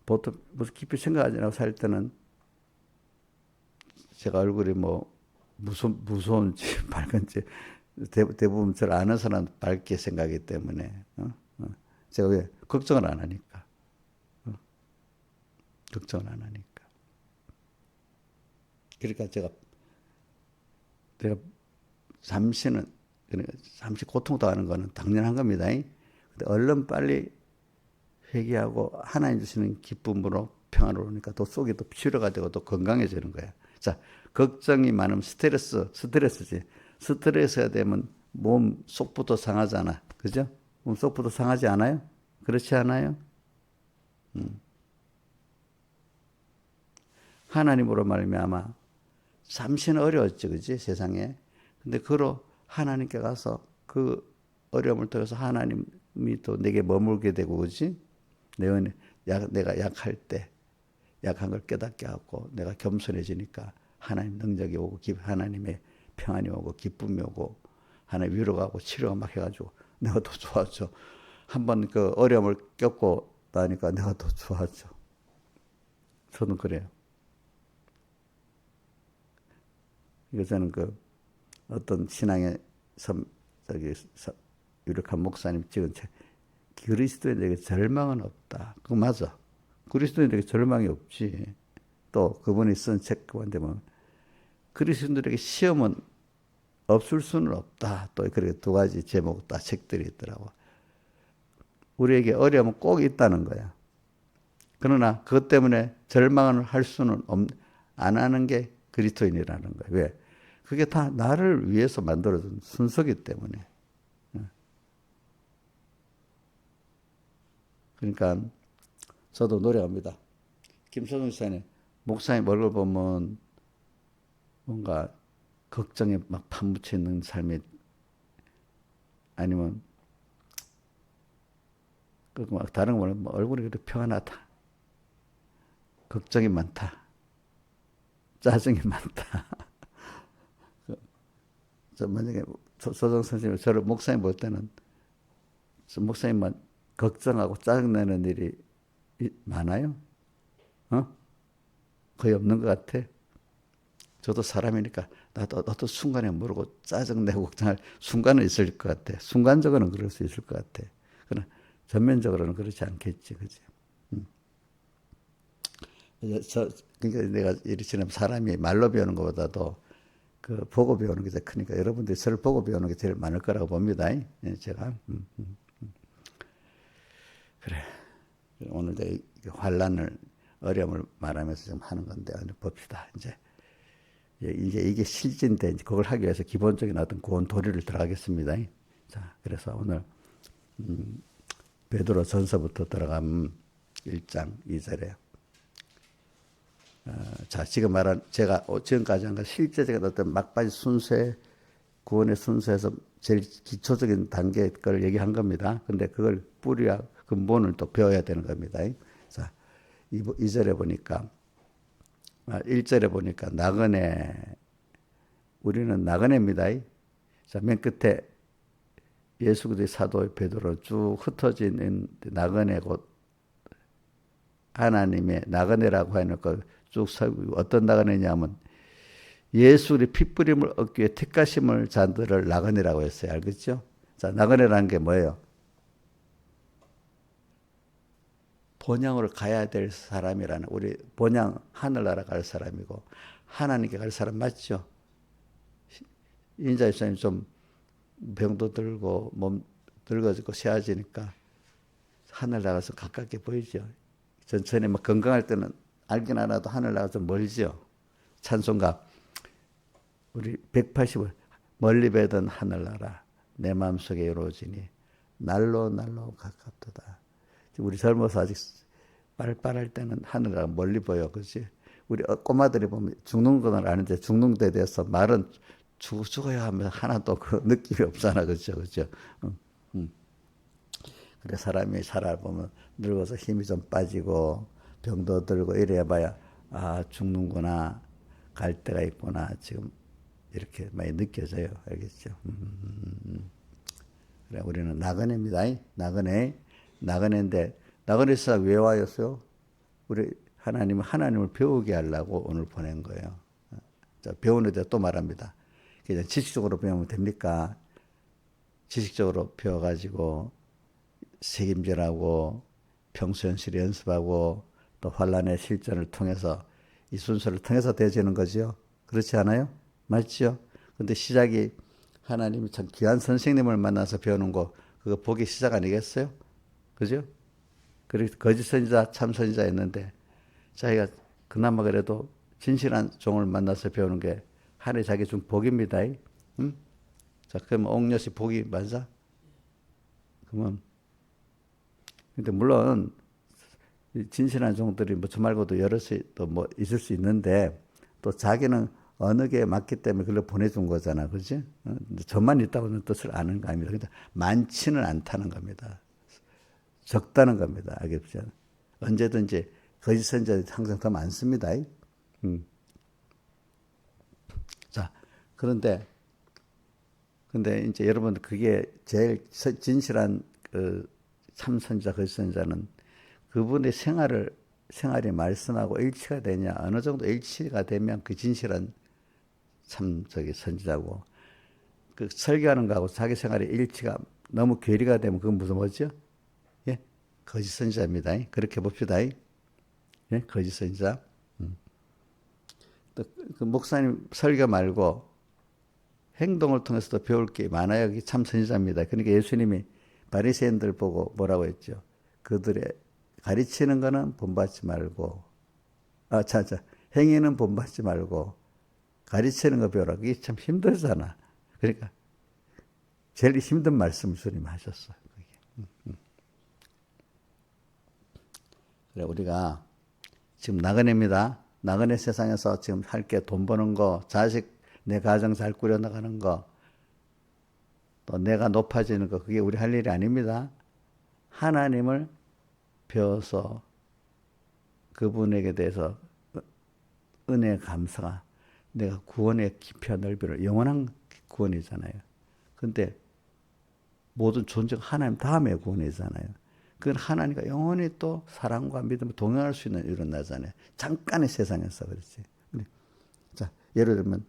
S1: 보통 무슨 깊이 생각하지 않고 살 때는 제가 얼굴이 뭐 무서운지 밝은지 대부분 저를 아는 사람 밝게 생각하기 때문에 제가 왜 걱정을 안 하니까 걱정을 안 하니까 그러니까 제가 잠시는 그러니까 잠시 고통당하는 거는 당연한 겁니다. 근데 얼른 빨리 회개하고 하나님 주시는 기쁨으로 평화로우니까 또 속이 또 치료가 되고 또 건강해지는 거야. 자, 걱정이 많으면 스트레스지. 스트레스가 되면 몸 속부터 상하잖아. 그죠? 몸 속부터 상하지 않아요? 그렇지 않아요? 하나님으로 말미암아 잠시는 어려웠지, 그지? 세상에. 근데 그로 하나님께 가서 그 어려움을 통해서 하나님이 또 내게 머물게 되고, 그지? 내가 약할 때 약한 걸 깨닫게 하고 내가 겸손해지니까 하나님 능력이 오고 하나님의 평안이 오고 기쁨이 오고 하나님 위로가 오고 치료가 막 해가지고 내가 더 좋아져. 한번 그 어려움을 겪고 나니까 내가 더 좋아져. 저는 그래요. 이거 저는 어떤 신앙의 유력한 목사님 찍은 책, 그리스도인에게 절망은 없다. 그거 맞아. 그리스도인에게 절망이 없지. 또 그분이 쓴 책 가운데 보면 그리스도인들에게 시험은 없을 수는 없다. 또 그렇게 두 가지 제목 다 책들이 있더라고. 우리에게 어려움은 꼭 있다는 거야. 그러나 그것 때문에 절망을 할 수는 안 하는 게 그리스도인이라는 거야. 왜? 그게 다 나를 위해서 만들어준 순서기 때문에. 그러니까 저도 노력합니다. 김소정 목사님 얼굴 보면 뭔가 걱정에 막 파묻혀 있는 삶이 아니면 막 다른 거 보면 얼굴이 그렇게 평안하다. 걱정이 많다. 짜증이 많다. 저 만약에 소정 선생님이 저를 목사님 볼 때는 목사님만 걱정하고 짜증내는 일이 많아요? 거의 없는 것 같아. 저도 사람이니까 나도 어떤 순간에 모르고 짜증내고 걱정할 순간은 있을 것 같아. 순간적으로는 그럴 수 있을 것 같아. 그러나 전면적으로는 그렇지 않겠지, 그지? 그러니까 내가 이리 지나면 사람이 말로 배우는 것보다도 보고 배우는 게 더 크니까 여러분들이 저를 보고 배우는 게 제일 많을 거라고 봅니다. 제가. 그래. 오늘 환란을 어려움을 말하면서 좀 하는 건데 봅시다. 이제 이게 실진데 이제 그걸 하기 위해서 기본적인 어떤 구원 도리를 들어가겠습니다. 자, 그래서 오늘 베드로 전서부터 들어가면 1장 2절에 자, 지금 말한 제가 지금까지 한 건 실제적인 어떤 막바지 순서에 구원의 순서에서 제일 기초적인 단계 걸 얘기한 겁니다. 근데 그걸 뿌리와 근본을 또 배워야 되는 겁니다. 자, 2절에 보니까, 1절에 보니까 나그네, 우리는 나그네입니다. 자, 맨 끝에 예수 그리스도의 사도 베드로 쭉 흩어지는 나그네 곧 하나님의 나그네라고 해놓고 쭉 어떤 나그네냐면 예수 그리스도의 핏부림을 얻기 위해 택하심을 자들을 나그네라고 했어요. 알겠죠? 자, 나그네라는 게 뭐예요? 본향으로 가야 될 사람이라는, 우리 본향 하늘나라 갈 사람이고 하나님께 갈 사람 맞죠? 인자 입사님 좀 병도 들고 몸 늙어지고 쇠해지니까 하늘 나가서 가깝게 보이죠. 전에 막 건강할 때는 알긴 알아도 하늘 나가서 멀죠. 찬송가 우리 180을 멀리 배던 하늘나라 내 마음속에 이루어지니 날로 가깝도다. 우리 젊어서 아직 빨빨할 때는 하늘나라 멀리 보여. 그렇지? 우리 꼬마들이 보면 죽는 건 아는데 죽는 데 대해서 말은 죽어야 하면 하나도 그 느낌이 없잖아. 그렇죠? 그렇죠? 그래 사람이 살아보면 늙어서 힘이 좀 빠지고 병도 들고 이래 봐야 아 죽는구나, 갈 때가 있구나, 지금 이렇게 많이 느껴져요. 알겠죠? 그래 우리는 나그네입니다. 나그네인데 나그네에서 왜 와였어요? 우리 하나님을 배우게 하려고 오늘 보낸 거예요. 자, 배우는 데 또 말합니다. 그냥 지식적으로 배우면 됩니까? 지식적으로 배워가지고 책임질하고 평소 연실 연습하고 또 환란의 실전을 통해서 이 순서를 통해서 되어지는 거죠. 그렇지 않아요? 맞죠? 근데 시작이 하나님이 참 귀한 선생님을 만나서 배우는 거 그거 보기 시작 아니겠어요? 그죠? 그리고 거짓 선지자 참 선지자였는데 자기가 그나마 그래도 진실한 종을 만나서 배우는 게 하나님 자기 준 복입니다. 응? 자, 그러면 옥녀시 복이 맞아? 그러면 근데 물론 진실한 종들이 뭐 저 말고도 여럿이 또 뭐 있을 수 있는데 또 자기는 어느 게 맞기 때문에 그걸 보내준 거잖아, 그렇지? 저만 있다고는 뜻을 아는 거 아닙니다. 근데 많지는 않다는 겁니다. 적다는 겁니다. 알겠죠? 언제든지 거짓 선지자들이 항상 더 많습니다. 자, 그런데 이제 여러분 그게 제일 진실한 참 선지자, 거짓 선지자는 그분의 생활이 말씀하고 일치가 되냐, 어느 정도 일치가 되면 그 진실한 참 선지자고, 그 설교하는 거하고 자기 생활의 일치가 너무 괴리가 되면 그건 무슨 뭐죠? 예? 거짓 선지자입니다. 그렇게 봅시다. 예? 거짓 선지자. 또 그 목사님 설교 말고 행동을 통해서도 배울 게 많아요. 그게 참 선지자입니다. 그러니까 예수님이 바리새인들 보고 뭐라고 했죠? 그들의 가르치는 거는 본받지 말고, 행위는 본받지 말고 가르치는 거 배우라. 그게 참 힘들잖아. 그러니까 제일 힘든 말씀을 주님 하셨어요. 그래 우리가 지금 나그네입니다. 나그네 세상에서 지금 할 게 돈 버는 거, 자식 내 가정 잘 꾸려나가는 거, 또 내가 높아지는 거, 그게 우리 할 일이 아닙니다. 하나님을 배워서 그분에게 대해서 은혜의 감사가 내가 구원의 깊이와 넓이를 영원한 구원이잖아요. 근데 모든 존재가 하나님 다음에 구원이잖아요. 그건 하나님과 영원히 또 사랑과 믿음을 동행할 수 있는 일은 나잖아요. 잠깐의 세상에서 그렇지. 자, 예를 들면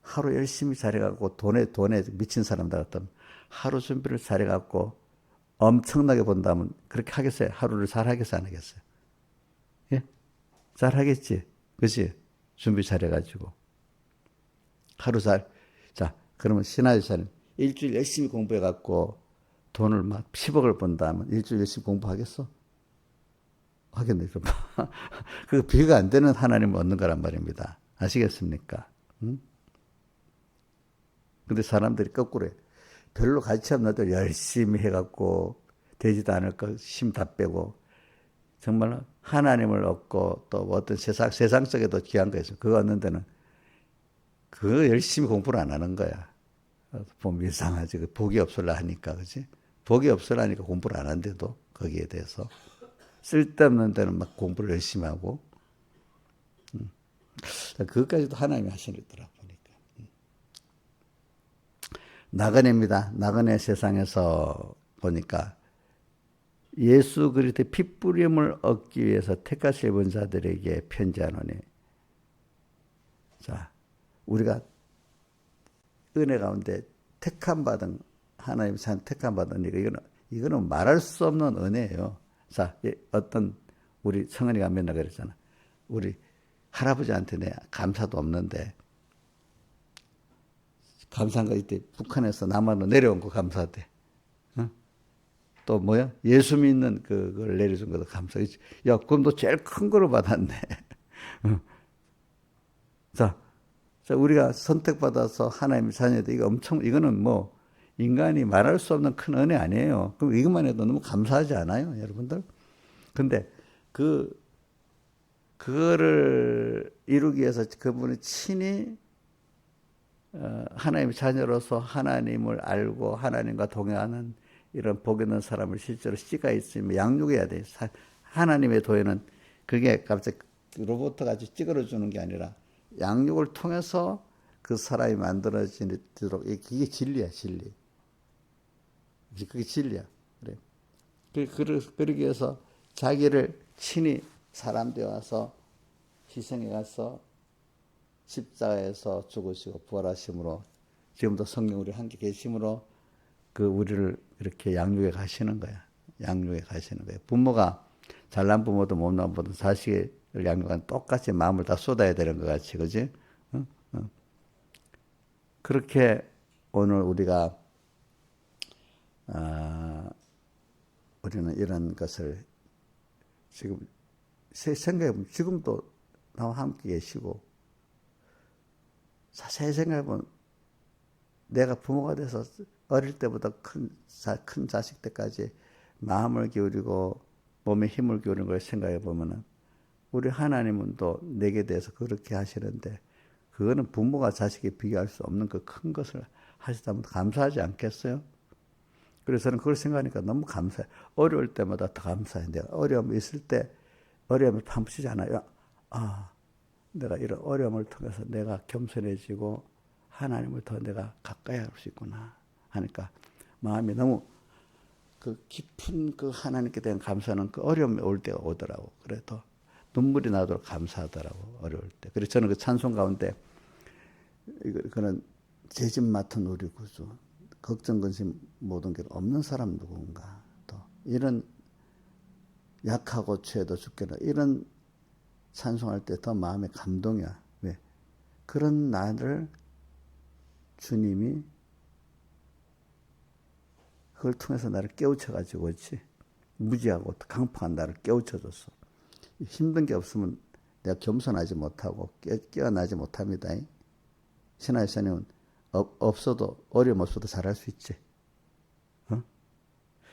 S1: 하루 열심히 잘해갖고 돈에 미친 사람들 같으면 하루 준비를 잘해갖고 엄청나게 본다면 그렇게 하겠어요? 하루를 잘 하겠어요? 안 하겠어요? 예? 잘 하겠지? 그치? 준비 잘해가지고. 자, 그러면 신하유사는 일주일 열심히 공부해갖고 돈을 막 10억을 번다면 일주일 열심히 공부하겠어? 하겠네. 그 비교가 안 되는 하나님을 얻는 거란 말입니다. 아시겠습니까? 응? 근데 사람들이 거꾸로 해. 별로 가치 없는 것들 열심히 해갖고 되지도 않을 거 힘 다 빼고 정말 하나님을 얻고 또 어떤 세상적에도 귀한 거 있어. 그거 얻는 데는 그거 열심히 공부를 안 하는 거야. 보면 이상하지. 복이 없으려 하니까, 그지? 복이 없으려 하니까 공부를 안 한대도 거기에 대해서. 쓸데없는 데는 막 공부를 열심히 하고. 그것까지도 하나님이 하시더라 보니까. 나그네입니다. 나그네 세상에서 보니까 예수 그리스도의 핏부림을 얻기 위해서 택하실 본 자들에게 편지하노니. 자, 우리가 은혜 가운데 택함 받은 하나님 산 택함 받은 이거는 말할 수 없는 은혜예요. 자, 어떤 우리 성은이가 맨날 그랬잖아. 우리 할아버지한테 내 감사도 없는데 감사한 거 이때 북한에서 남한으로 내려온 거 감사돼. 어? 또 뭐야? 예수 믿는 그걸 내려준 것도 감사해. 야, 그럼 너 제일 큰 거로 받았네. 자, 우리가 선택받아서 하나님의 자녀들 이거는 뭐 인간이 말할 수 없는 큰 은혜 아니에요. 그럼 이것만 해도 너무 감사하지 않아요, 여러분들? 근데 그거를 이루기 위해서 그분이 친히 하나님의 자녀로서 하나님을 알고 하나님과 동행하는 이런 복 있는 사람을 실제로 씨가 있으면 양육해야 돼요. 하나님의 도에는 그게 갑자기 로봇 같이 찌그러주는 게 아니라 양육을 통해서 그 사람이 만들어지도록 그게 진리야, 진리. 그게 진리야. 그래. 그러기 위해서 자기를 친히 사람 되어서 희생해 가서 십자가에서 죽으시고 부활하심으로 지금도 성령 우리 함께 계심으로 그 우리를 이렇게 양육해 가시는 거야. 양육해 가시는 거야. 부모가 잘난 부모도 못난 부모도 자식을 양육하는 똑같이 마음을 다 쏟아야 되는 것 같이, 그지? 그렇게 오늘 우리가 우리는 이런 것을 지금 생각해보면 지금도 나와 함께 계시고 자세히 생각해보면 내가 부모가 돼서 어릴 때보다 큰 자식 때까지 마음을 기울이고 몸에 힘을 기울이는 걸 생각해보면 우리 하나님은 또 내게 대해서 그렇게 하시는데 그거는 부모가 자식에 비교할 수 없는 그 큰 것을 하시다면 감사하지 않겠어요? 그래서 저는 그걸 생각하니까 너무 감사해. 어려울 때마다 더 감사해. 내가 어려움이 있을 때 어려움을 파묻히지 않아요. 내가 이런 어려움을 통해서 내가 겸손해지고 하나님을 더 내가 가까이 할 수 있구나 하니까 마음이 너무 그 깊은 그 하나님께 대한 감사는 그 어려움이 올 때가 오더라고. 그래도 눈물이 나도록 감사하더라고, 어려울 때. 그래서 저는 그 찬송 가운데 그는 죄짓 맡은 우리 구주, 걱정 근심 모든 게 없는 사람 누군가, 또 이런 약하고 죄도 죽겠나 이런 찬송할 때 더 마음에 감동이야. 왜? 그런 나를 주님이 그걸 통해서 나를 깨우쳐가지고, 그렇지? 무지하고 강팍한 나를 깨우쳐줬어. 힘든 게 없으면 내가 겸손하지 못하고 깨어나지 못합니다. 신하의 선생님은 없어도 어려움 없어도 잘할 수 있지.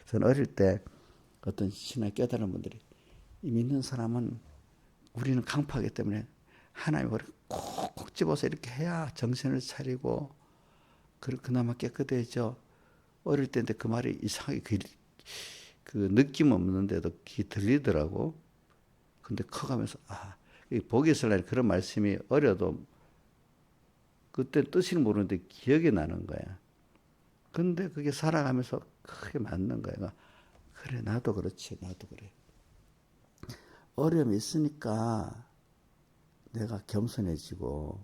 S1: 저는 어릴 때 어떤 신하의 깨달은 분들이 믿는 사람은 우리는 강팍하기 때문에 하나님이 콕콕 집어서 이렇게 해야 정신을 차리고 그나마 깨끗해져. 어릴 때인데 그 말이 이상하게 그 느낌 없는데도 귀 들리더라고. 근데 커가면서 복이 있으려니 그런 말씀이 어려도 그때 뜻을 모르는데 기억이 나는 거야. 근데 그게 살아가면서 크게 맞는 거야. 그래, 나도 그렇지, 나도 그래. 어려움이 있으니까 내가 겸손해지고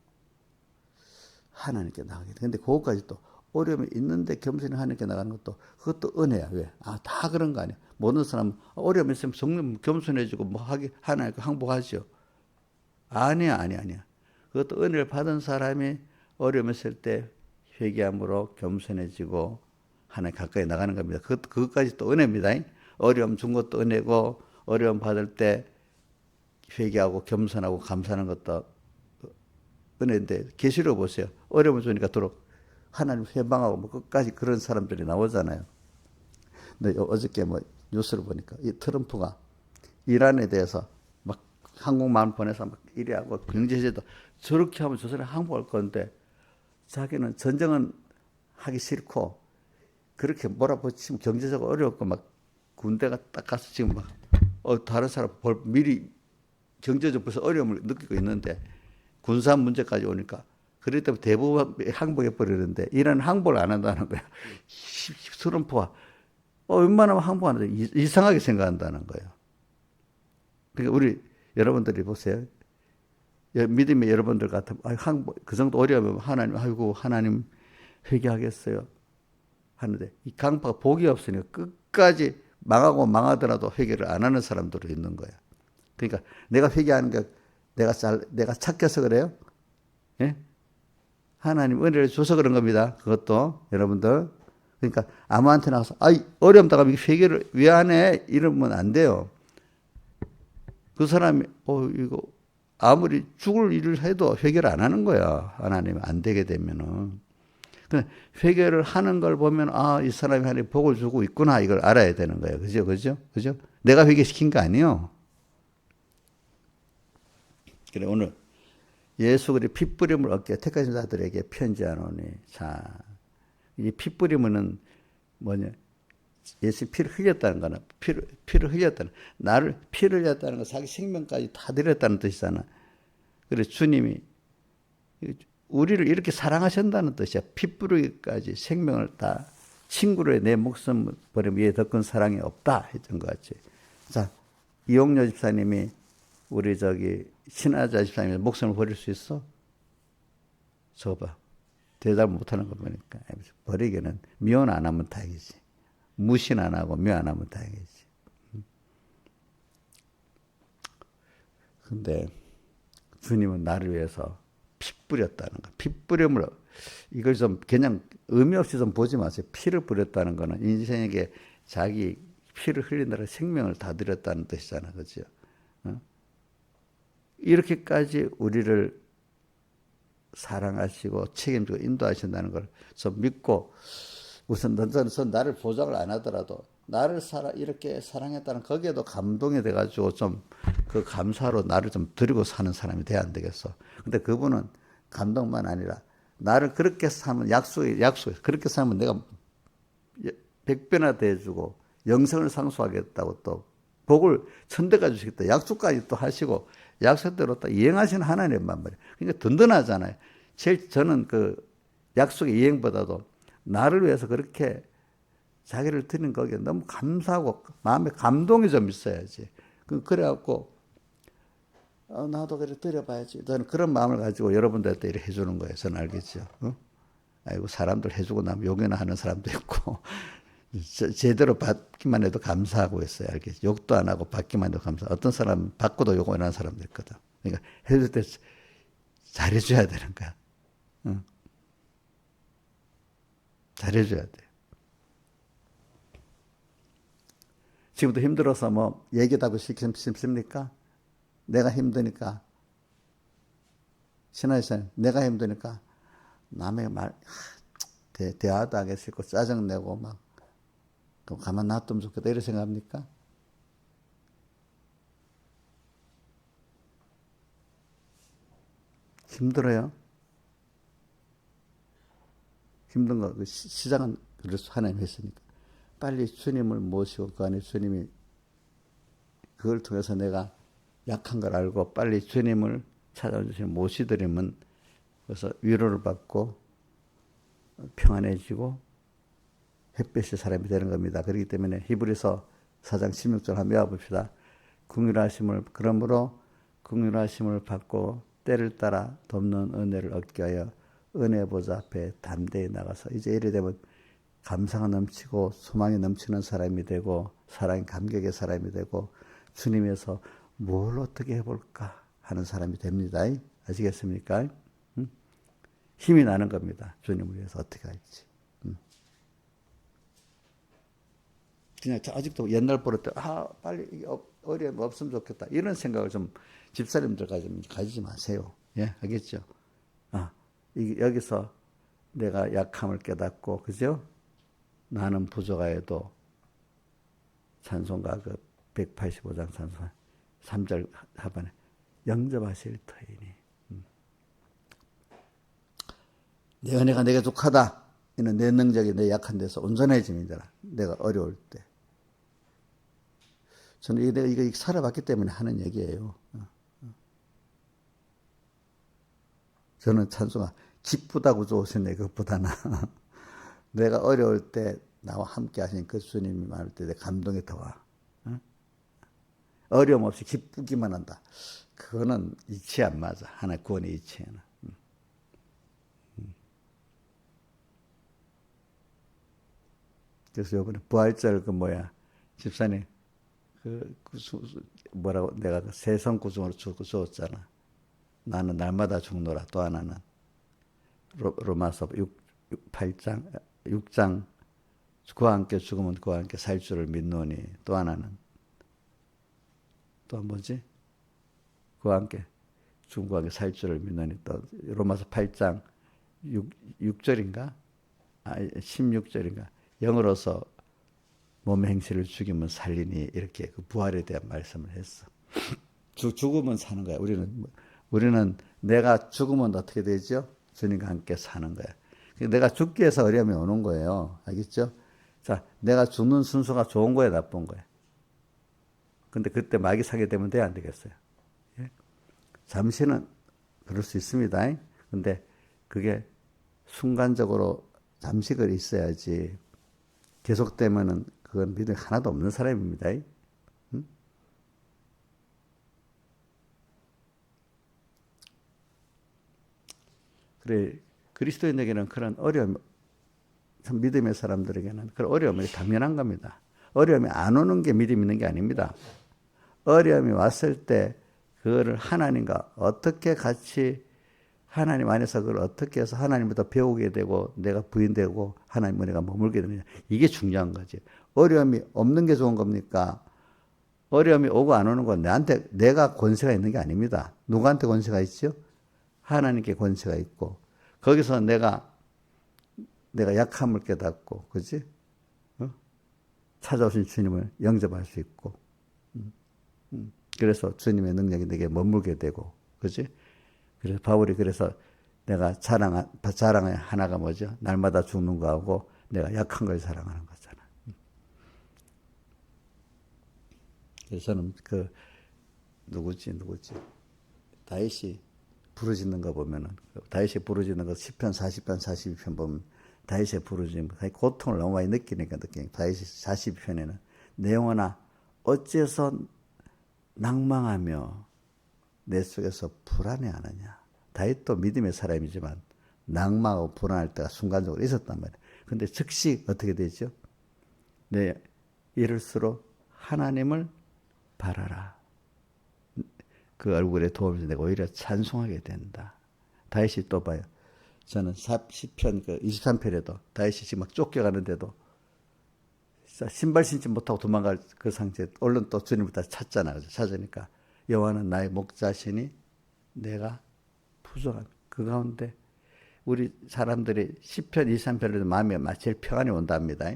S1: 하나님께 나가게 돼. 근데 그것까지 또 어려움이 있는데 겸손히 하나님께 나가는 것도 그것도 은혜야. 왜? 다 그런 거 아니야. 모든 사람은 어려움이 있으면 성령 겸손해지고 뭐 하나님께 항복하죠. 아니야. 그것도 은혜를 받은 사람이 어려움이 있을 때 회개함으로 겸손해지고 하나님 가까이 나가는 겁니다. 그것까지 또 은혜입니다. 어려움 준 것도 은혜고 어려움 받을 때 회개하고 겸손하고 감사하는 것도 은혜인데 계시록 보세요. 어려움을 주니까 도록 하나님 회방하고 뭐 끝까지 그런 사람들이 나오잖아요. 근데 어저께 뭐 뉴스를 보니까 이 트럼프가 이란에 대해서 막 항공모함 보내서 막 이래하고 경제제도 저렇게 하면 저 사람이 항복할 건데 자기는 전쟁은 하기 싫고 그렇게 몰아붙이면 경제적으로 어렵고 막 군대가 딱 가서 지금 막, 다른 사람 미리 경제적 벌써 어려움을 느끼고 있는데, 군사 문제까지 오니까, 그럴 때 대부분 항복해버리는데, 이런 항복을 안 한다는 거야. 트럼프가, 웬만하면 항복 안 하는데, 이상하게 생각한다는 거예요. 그러니까 우리, 여러분들이 보세요. 믿음의 여러분들 같으면, 항복, 그 정도 어려우면 하나님, 아이고, 하나님 회개하겠어요. 하는데, 이 강파가 복이 없으니까 끝까지 망하고 망하더라도 회개를 안 하는 사람들도 있는 거야. 그러니까 내가 회개하는 게 내가 착해서 그래요? 예? 하나님 은혜를 줘서 그런 겁니다. 그것도 여러분들. 그러니까 아무한테 나가서 어려움 당하면 회개를 왜 안 해? 이러면 안 돼요. 그 사람이 이거 아무리 죽을 일을 해도 회개를 안 하는 거야. 하나님 안 되게 되면은. 회개를 하는 걸 보면 이 사람이 하나님 복을 주고 있구나 이걸 알아야 되는 거예요. 그죠? 내가 회개시킨 거 아니에요. 그래 오늘 예수 그리스도의 핏부림을 얻게 택하신 자들에게 편지하노니 자, 이 핏부림은 뭐냐? 예수 피를 흘렸다는 거는 피를 흘렸다는 나를 피를 흘렸다는 건 자기 생명까지 다 드렸다는 뜻이잖아. 그래 주님이 우리를 이렇게 사랑하신다는 뜻이야. 핏부르기까지 생명을 다 친구를 내 목숨 버리면 이에 더 큰 사랑이 없다 했던 것 같지. 자, 이용료 집사님이 우리 신하자 집사님이 목숨을 버릴 수 있어? 저봐. 대답 못하는 거 보니까 버리기는 미원 안 하면 다행이지. 무신 안 하고 묘 안 하면 다행이지. 근데 주님은 나를 위해서 피 뿌렸다는 거. 피 뿌림을 이걸 좀 그냥 의미 없이 좀 보지 마세요. 피를 뿌렸다는 거는 인생에게 자기 피를 흘린다는 생명을 다 드렸다는 뜻이잖아. 그렇죠? 이렇게까지 우리를 사랑하시고 책임지고 인도하신다는 걸 좀 믿고 우선 나를 보장을 안 하더라도 나를 이렇게 사랑했다는 거기에도 감동이 돼가지고 좀 그 감사로 나를 좀 드리고 사는 사람이 돼야 안 되겠어. 근데 그분은 감동만 아니라 나를 그렇게 살면 약속에 그렇게 살면 내가 100배나 대해주고 영생을 상수하겠다고 또 복을 천대가 주시겠다 약속까지 또 하시고 약속대로 또 이행하시는 하나님만 말이에요. 그러니까 든든하잖아요. 저는 그 약속의 이행보다도 나를 위해서 그렇게 자기를 드린 거기에 너무 감사하고 마음에 감동이 좀 있어야지. 그래갖고 나도 그래 드려봐야지. 저는 그런 마음을 가지고 여러분들한테 이렇게 해주는 거예요. 저는 알겠죠. 아이고 사람들 해주고 나면 용이나 하는 사람도 있고 제대로 받기만 해도 감사하고 있어요. 알겠죠. 욕도 안 하고 받기만 해도 감사. 어떤 사람 받고도 욕을 하는 사람도 있거든. 그러니까 해줄 때 잘해줘야 되는 거야. 잘해줘야 돼. 지금도 힘들어서 뭐 얘기하고 싶습니까? 내가 힘드니까 신하이사님 내가 힘드니까 남의 말 대화도 하기 싫고 짜증내고 막 가만 놔두면 좋겠다 이런 생각합니까? 힘들어요. 힘든 거 시작은 그래서 하나님 했으니까 빨리 주님을 모시고 그 안에 주님이 그걸 통해서 내가 약한 걸 알고 빨리 주님을 찾아주시면 모시드리면 그래서 위로를 받고 평안해지고 햇볕의 사람이 되는 겁니다. 그렇기 때문에 히브리서 4장 16절 한번 외워봅시다. 그러므로 긍휼하심을 받고 때를 따라 돕는 은혜를 얻게 하여 은혜 보좌 앞에 담대히 나가서 이제 이래 되면 감사가 넘치고 소망이 넘치는 사람이 되고 사랑의 감격의 사람이 되고 주님에서 뭘 어떻게 해볼까 하는 사람이 됩니다. 아시겠습니까? 힘이 나는 겁니다. 주님을 위해서 어떻게 할지. 그냥 아직도 옛날 버릇대로 빨리 어려움 없으면 좋겠다. 이런 생각을 좀 집사님들 가지지 마세요. 예, 알겠죠? 여기서 내가 약함을 깨닫고, 그죠? 나는 부족하여도 찬송가 185장 찬송 3절 하반에 영접하실 터이니 내 은혜가 내게 족하다. 이는 내 능력이 내 약한 데서 온전해짐이더라. 내가 어려울 때 저는 이거 살아봤기 때문에 하는 얘기예요. 저는 찬송가 기쁘다고 좋으셨네 그것보다는 내가 어려울 때 나와 함께 하신 그 주님이 많을 때 내 감동이 더 와. 어려움 없이 기쁘기만 한다. 그거는 이치 안 맞아. 하나의 구원의 이치에는. 그래서 이번에 부활절 집사님 뭐라고 내가 세성구중으로 주었잖아. 나는 날마다 죽노라. 또 하나는 로마서 8장 6장 그와 함께 죽으면 그와 함께 살 줄을 믿노니. 또 하나는 또 뭐지? 그와 함께 죽음과 함께 살 줄을 믿노니. 또 로마서 8장 6절인가? 16절인가? 영으로서 몸의 행실을 죽이면 살리니 이렇게 그 부활에 대한 말씀을 했어. 죽으면 사는 거야. 우리는 내가 죽으면 어떻게 되죠? 주님과 함께 사는 거야. 내가 죽기 위해서 어려움이 오는 거예요. 알겠죠? 자, 내가 죽는 순서가 좋은 거야, 나쁜 거야? 근데 그때 마귀 사게 되면 돼야 안 되겠어요? 예? 잠시는 그럴 수 있습니다. 근데 그게 순간적으로 잠시 그리 있어야지 계속되면은 그건 믿음이 하나도 없는 사람입니다. 응? 그래, 그리스도인에게는 그런 어려움, 믿음의 사람들에게는 그런 어려움이 당연한 겁니다. 어려움이 안 오는 게 믿음 있는 게 아닙니다. 어려움이 왔을 때 그거를 하나님과 어떻게 같이 하나님 안에서 그걸 어떻게 해서 하나님부터 배우게 되고 내가 부인되고 하나님 은혜가 머물게 되느냐. 이게 중요한 거지. 어려움이 없는 게 좋은 겁니까? 어려움이 오고 안 오는 건 내가 권세가 있는 게 아닙니다. 누구한테 권세가 있죠? 하나님께 권세가 있고 거기서 내가 약함을 깨닫고 그지? 찾아오신 주님을 영접할 수 있고 그래서 주님의 능력이 내게 머물게 되고 그지? 그래서 바울이 내가 자랑의 하나가 뭐죠? 날마다 죽는 거하고 내가 약한 걸 사랑하는 거잖아. 그래서 저는 누구지? 다윗이 부르짖는 거 보면은 다윗이 부르짖는 거 10편, 40편, 42편 보면 다윗의 부르짖는 고통을 너무 많이 느끼니까 다윗이 42편에는 내 영혼아 어째서 낭망하며 내 속에서 불안해하느냐. 다윗도 믿음의 사람이지만 낭망하고 불안할 때가 순간적으로 있었단 말이에요. 근데 즉시 어떻게 되죠? 이럴수록 하나님을 바라라. 그 얼굴에 도움을 내가 오히려 찬송하게 된다. 다윗이 또 봐요. 저는 10편 23편에도 다윗이 지금 막 쫓겨가는데도 신발 신지 못하고 도망갈 그 상태에 얼른 또 주님부터 찾잖아. 찾으니까 여호와는 나의 목자시니 내가 부족함. 그 가운데 우리 사람들이 10편 23편에도 마음이 제일 평안이 온답니다.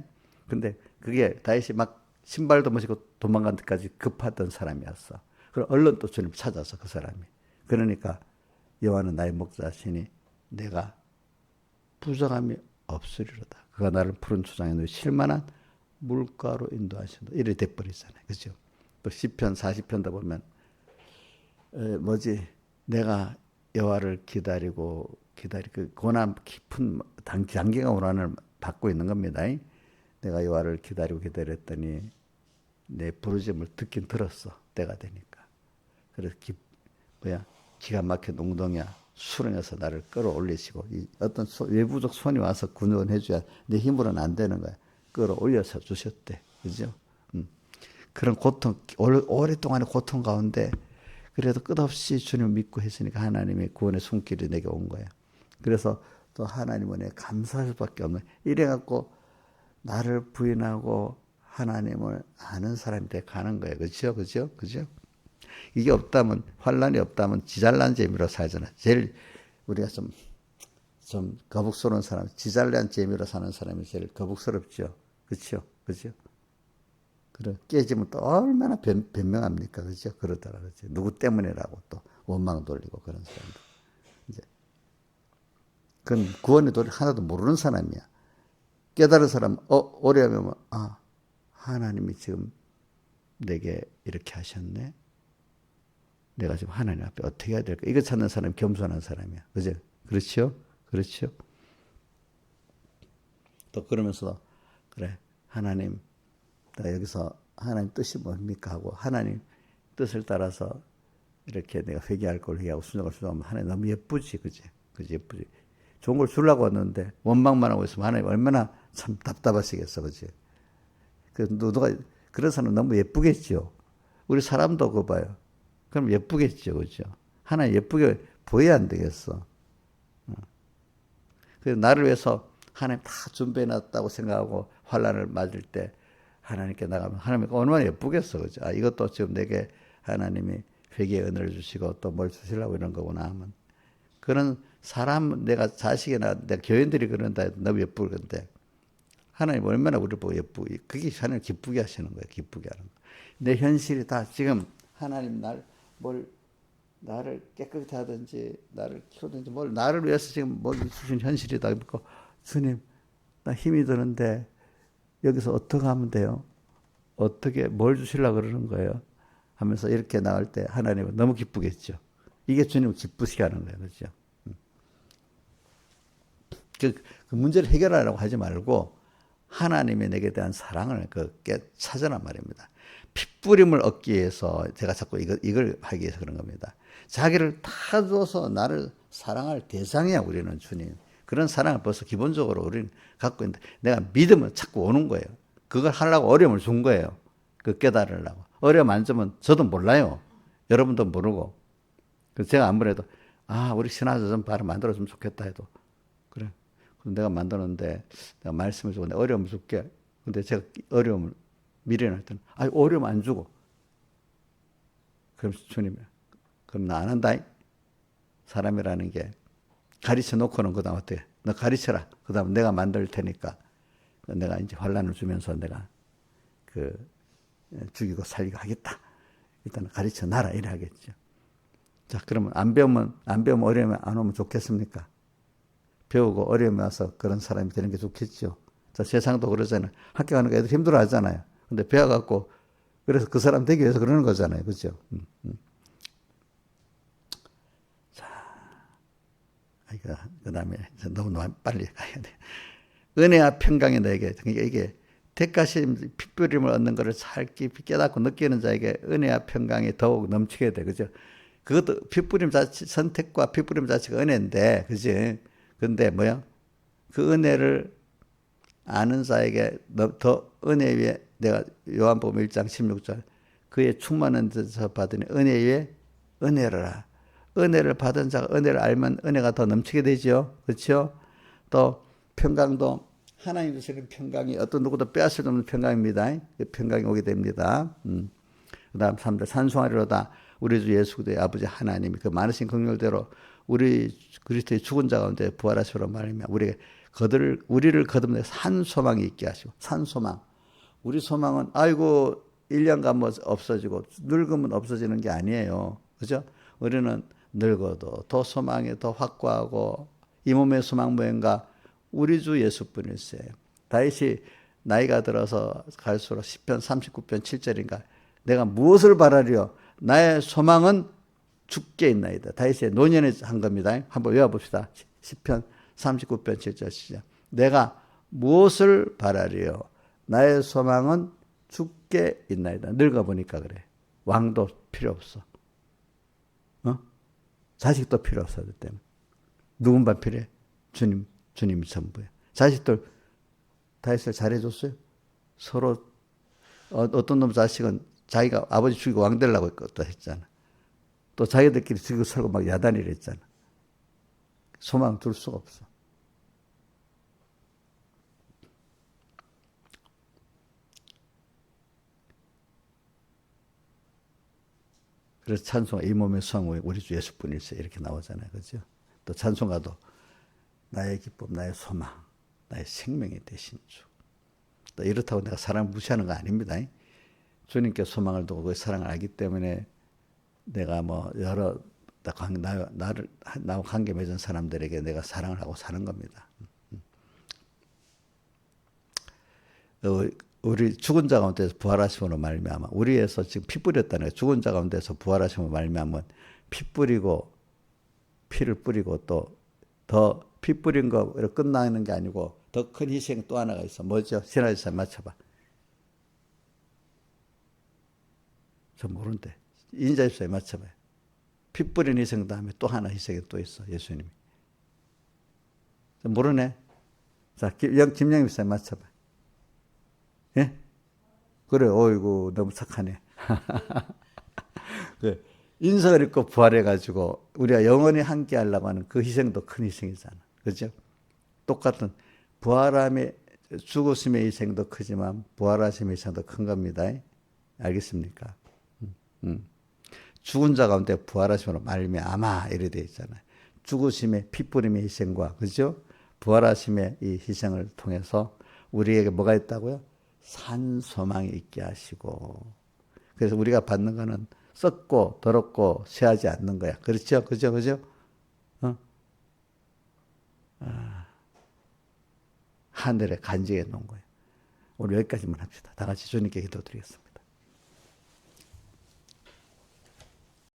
S1: 근데 그게 다윗이 막 신발도 못 신고 도망간 데까지 급하던 사람이었어. 그럼 얼른 또 주님 찾아서 그 사람이. 그러니까 여호와는 나의 목자시니 내가 부족함이 없으리로다. 그가 나를 푸른 초장에 누이 쉴만한 물가로 인도하신다. 이래 돼버리잖아요. 그죠? 또 10편 40편도 보면 내가 여호와를 기다리고 그 고난 깊은 장기간 고난을 받고 있는 겁니다. 내가 여호와를 기다렸더니 내 부르짖음을 듣긴 들었어. 때가 되니까. 그래서 기가 막힌 웅덩이야 수렁에서 나를 끌어올리시고 어떤 외부적 손이 와서 구원해줘야 내 힘으로는 안 되는 거야. 끌어올려서 주셨대. 그죠? 그런 고통, 오랫동안의 고통 가운데 그래도 끝없이 주님을 믿고 했으니까 하나님의 구원의 손길이 내게 온 거야. 그래서 또 하나님 은혜에 감사할 수밖에 없는. 이래갖고 나를 부인하고 하나님을 아는 사람이 돼 가는 거예요. 그죠? 이게 없다면, 환란이 없다면 지잘난 재미로 살잖아. 제일 우리가 좀 거북스러운 사람, 지잘난 재미로 사는 사람이 제일 거북스럽죠. 그죠? 그래, 깨지면 또 얼마나 변명합니까? 그죠? 그러더라. 그죠? 누구 때문이라고 또 원망 돌리고 그런 사람들. 이제. 그건 구원의 도리 하나도 모르는 사람이야. 깨달은 사람, 오래 하면, 하나님이 지금 내게 이렇게 하셨네. 내가 지금 하나님 앞에 어떻게 해야 될까? 이거 찾는 사람이 겸손한 사람이야. 그죠? 그렇죠? 그렇죠? 또 그러면서 그래 하나님 내가 여기서 하나님 뜻이 뭡니까 하고 하나님 뜻을 따라서 이렇게 내가 회개할 걸 회개하고 순종하면 하나님 너무 예쁘지, 그지? 그지 예쁘지. 좋은 걸 주려고 왔는데 원망만 하고 있으면 하나님 얼마나 참 답답하시겠어, 그지? 그 누가 그런 사람 너무 예쁘겠죠. 우리 사람도 그거 봐요. 그럼 예쁘겠죠, 그죠? 하나님 예쁘게 보여야 안 되겠어. 그래서 나를 위해서 하나님 다 준비해놨다고 생각하고 환란을 맞을 때 하나님께 나가면 하나님이 얼마나 예쁘겠어, 그죠? 아, 이것도 지금 내게 하나님이 회개의 은혜를 주시고 또 뭘 주시려고 이런 거구나 하면 그런 사람 내가 자식이나 내 교인들이 그런다 해도 너무 예쁠 건데 하나님 얼마나 우리 보고 예쁘게 그게 하나님 기쁘게 하시는 거예요. 기쁘게 하는 거. 내 현실이 다 지금 하나님 나를 깨끗이 하든지 나를 키우든지 뭘 나를 위해서 지금 뭘 주신 현실이다. 그러니까 주님 나 힘이 드는데 여기서 어떻게 하면 돼요? 어떻게 뭘 주시려고 그러는 거예요? 하면서 이렇게 나올 때 하나님은 너무 기쁘겠죠. 이게 주님을 기쁘시게 하는 거예요. 그렇죠? 그 문제를 해결하려고 하지 말고 하나님의 내게 대한 사랑을 찾으란 말입니다. 핏부림을 얻기 위해서 제가 자꾸 이걸 하기 위해서 그런 겁니다. 자기를 다 줘서 나를 사랑할 대상이야 우리는 주님. 그런 사랑을 벌써 기본적으로 우리는 갖고 있는데 내가 믿으면 자꾸 오는 거예요. 그걸 하려고 어려움을 준 거예요. 그 깨달으려고. 어려움 안 주면 저도 몰라요. 여러분도 모르고. 그래서 제가 아무래도 우리 신화서 좀 바로 만들어주면 좋겠다 해도 그래. 내가 만드는데 내가 말씀을 주고 내가 어려움을 줄게. 근데 제가 어려움을 미련할 때는 어려움 안 주고 그럼 주님이 그럼 나 안 한다. 사람이라는 게 가르쳐 놓고는 그다음 어때? 너 가르쳐라. 그다음 내가 만들 테니까 내가 이제 환란을 주면서 내가 죽이고 살리고 하겠다. 일단 가르쳐 놔라 이래 하겠죠. 자, 그러면 안 배우면 어려움이 안 오면 좋겠습니까? 배우고 어려움이 와서 그런 사람이 되는 게 좋겠죠. 자, 세상도 그러잖아요. 학교 가는 거 애들 힘들어 하잖아요. 근데 배워갖고 그래서 그 사람 되기 위해서 그러는 거잖아요. 그죠? 자, 그 다음에 너무 빨리 가야 돼. 은혜와 평강이 너에게, 그러니까 이게 대가심 핏부림을 얻는 것을 잘 깊이 깨닫고 느끼는 자에게 은혜와 평강이 더욱 넘치게 돼. 그죠? 그것도 핏부림 자체, 선택과 핏부림 자체가 은혜인데, 그지? 근데 뭐야? 그 은혜를 아는 자에게 더 은혜 위에 내가 요한복음 1장 16절 그의 충만한 데서 받은 은혜 위에 은혜라. 은혜를 받은 자가 은혜를 알면 은혜가 더 넘치게 되죠. 그렇죠? 또 평강도 하나님 주시는 평강이 어떤 누구도 빼앗을 수 없는 평강입니다. 그 평강이 오게 됩니다. 그 다음 3절 산송하리로다 우리 주 예수 그리스도의 아버지 하나님이 그 많으신 긍휼대로 우리 그리스도의 죽은 자 가운데 부활하시로 말하며 우리를 거듭내 산 소망이 있게 하시고 산 소망. 우리 소망은 1년간 뭐 없어지고 늙으면 없어지는 게 아니에요. 그죠? 우리는 늙어도 더 소망이 더 확고하고 이 몸의 소망 무엇인가 우리 주 예수뿐일세. 다윗이 나이가 들어서 갈수록 시편 39편 7절인가 내가 무엇을 바라리요? 나의 소망은 주께 있나이다. 다윗의 노년에 한 겁니다. 한번 외워봅시다. 시편 39편 7절 시작. 내가 무엇을 바라리요? 나의 소망은 주께 있나이다. 늙어보니까 그래. 왕도 필요 없어. 자식도 필요 없어. 그때는. 누군가 필요해? 주님이 전부야. 자식들 다윗을 잘해줬어요? 서로 어떤 놈 자식은 자기가 아버지 죽이고 왕 되려고 했잖아. 또 자기들끼리 죽이고 살고 막 야단이를 했잖아. 소망 둘 수가 없어. 그래서 찬송가 이 몸의 소망 우리 주 예수뿐일세 이렇게 나오잖아요. 그렇죠? 또 찬송가도 나의 기쁨, 나의 소망, 나의 생명이 되신 주. 또 이렇다고 내가 사랑을 무시하는 거 아닙니다. 주님께 소망을 두고 그 사랑을 알기 때문에 내가 뭐 여러 나와 관계 맺은 사람들에게 내가 사랑을 하고 사는 겁니다. 우리 죽은 자 가운데서 부활하심으로 말미암아 우리에서 지금 피 뿌렸다는 거예요. 죽은 자 가운데서 부활하심으로 말미암은 피 뿌리고 피를 뿌리고 또 더 피 뿌린 거로 끝나는 게 아니고 더 큰 희생 또 하나가 있어. 뭐죠? 신하지사 맞춰봐. 저 모른대. 인자입사에 맞춰봐요. 피 뿌린 희생 다음에 또 하나 희생이 또 있어. 예수님이. 모르네. 자, 김영임 입사에 맞춰봐. 예? 그래, 어이구, 너무 착하네. 그 인석을 입고 부활해가지고 우리가 영원히 함께 하려고 하는 그 희생도 큰 희생이잖아. 그죠? 똑같은 부활함의 죽으심의 희생도 크지만 부활하심의 희생도 큰 겁니다. 알겠습니까? 죽은 자 가운데 부활하심으로 말미암아 이래 되어 있잖아요. 죽으심의 피뿌림의 희생과 그죠? 부활하심의 이 희생을 통해서 우리에게 뭐가 있다고요? 산 소망이 있게 하시고 그래서 우리가 받는 거는 썩고 더럽고 쇠하지 않는 거야. 그렇죠? 그죠? 그죠? 어? 하늘에 간직해 놓은 거예요. 오늘 여기까지만 합시다. 다 같이 주님께 기도드리겠습니다.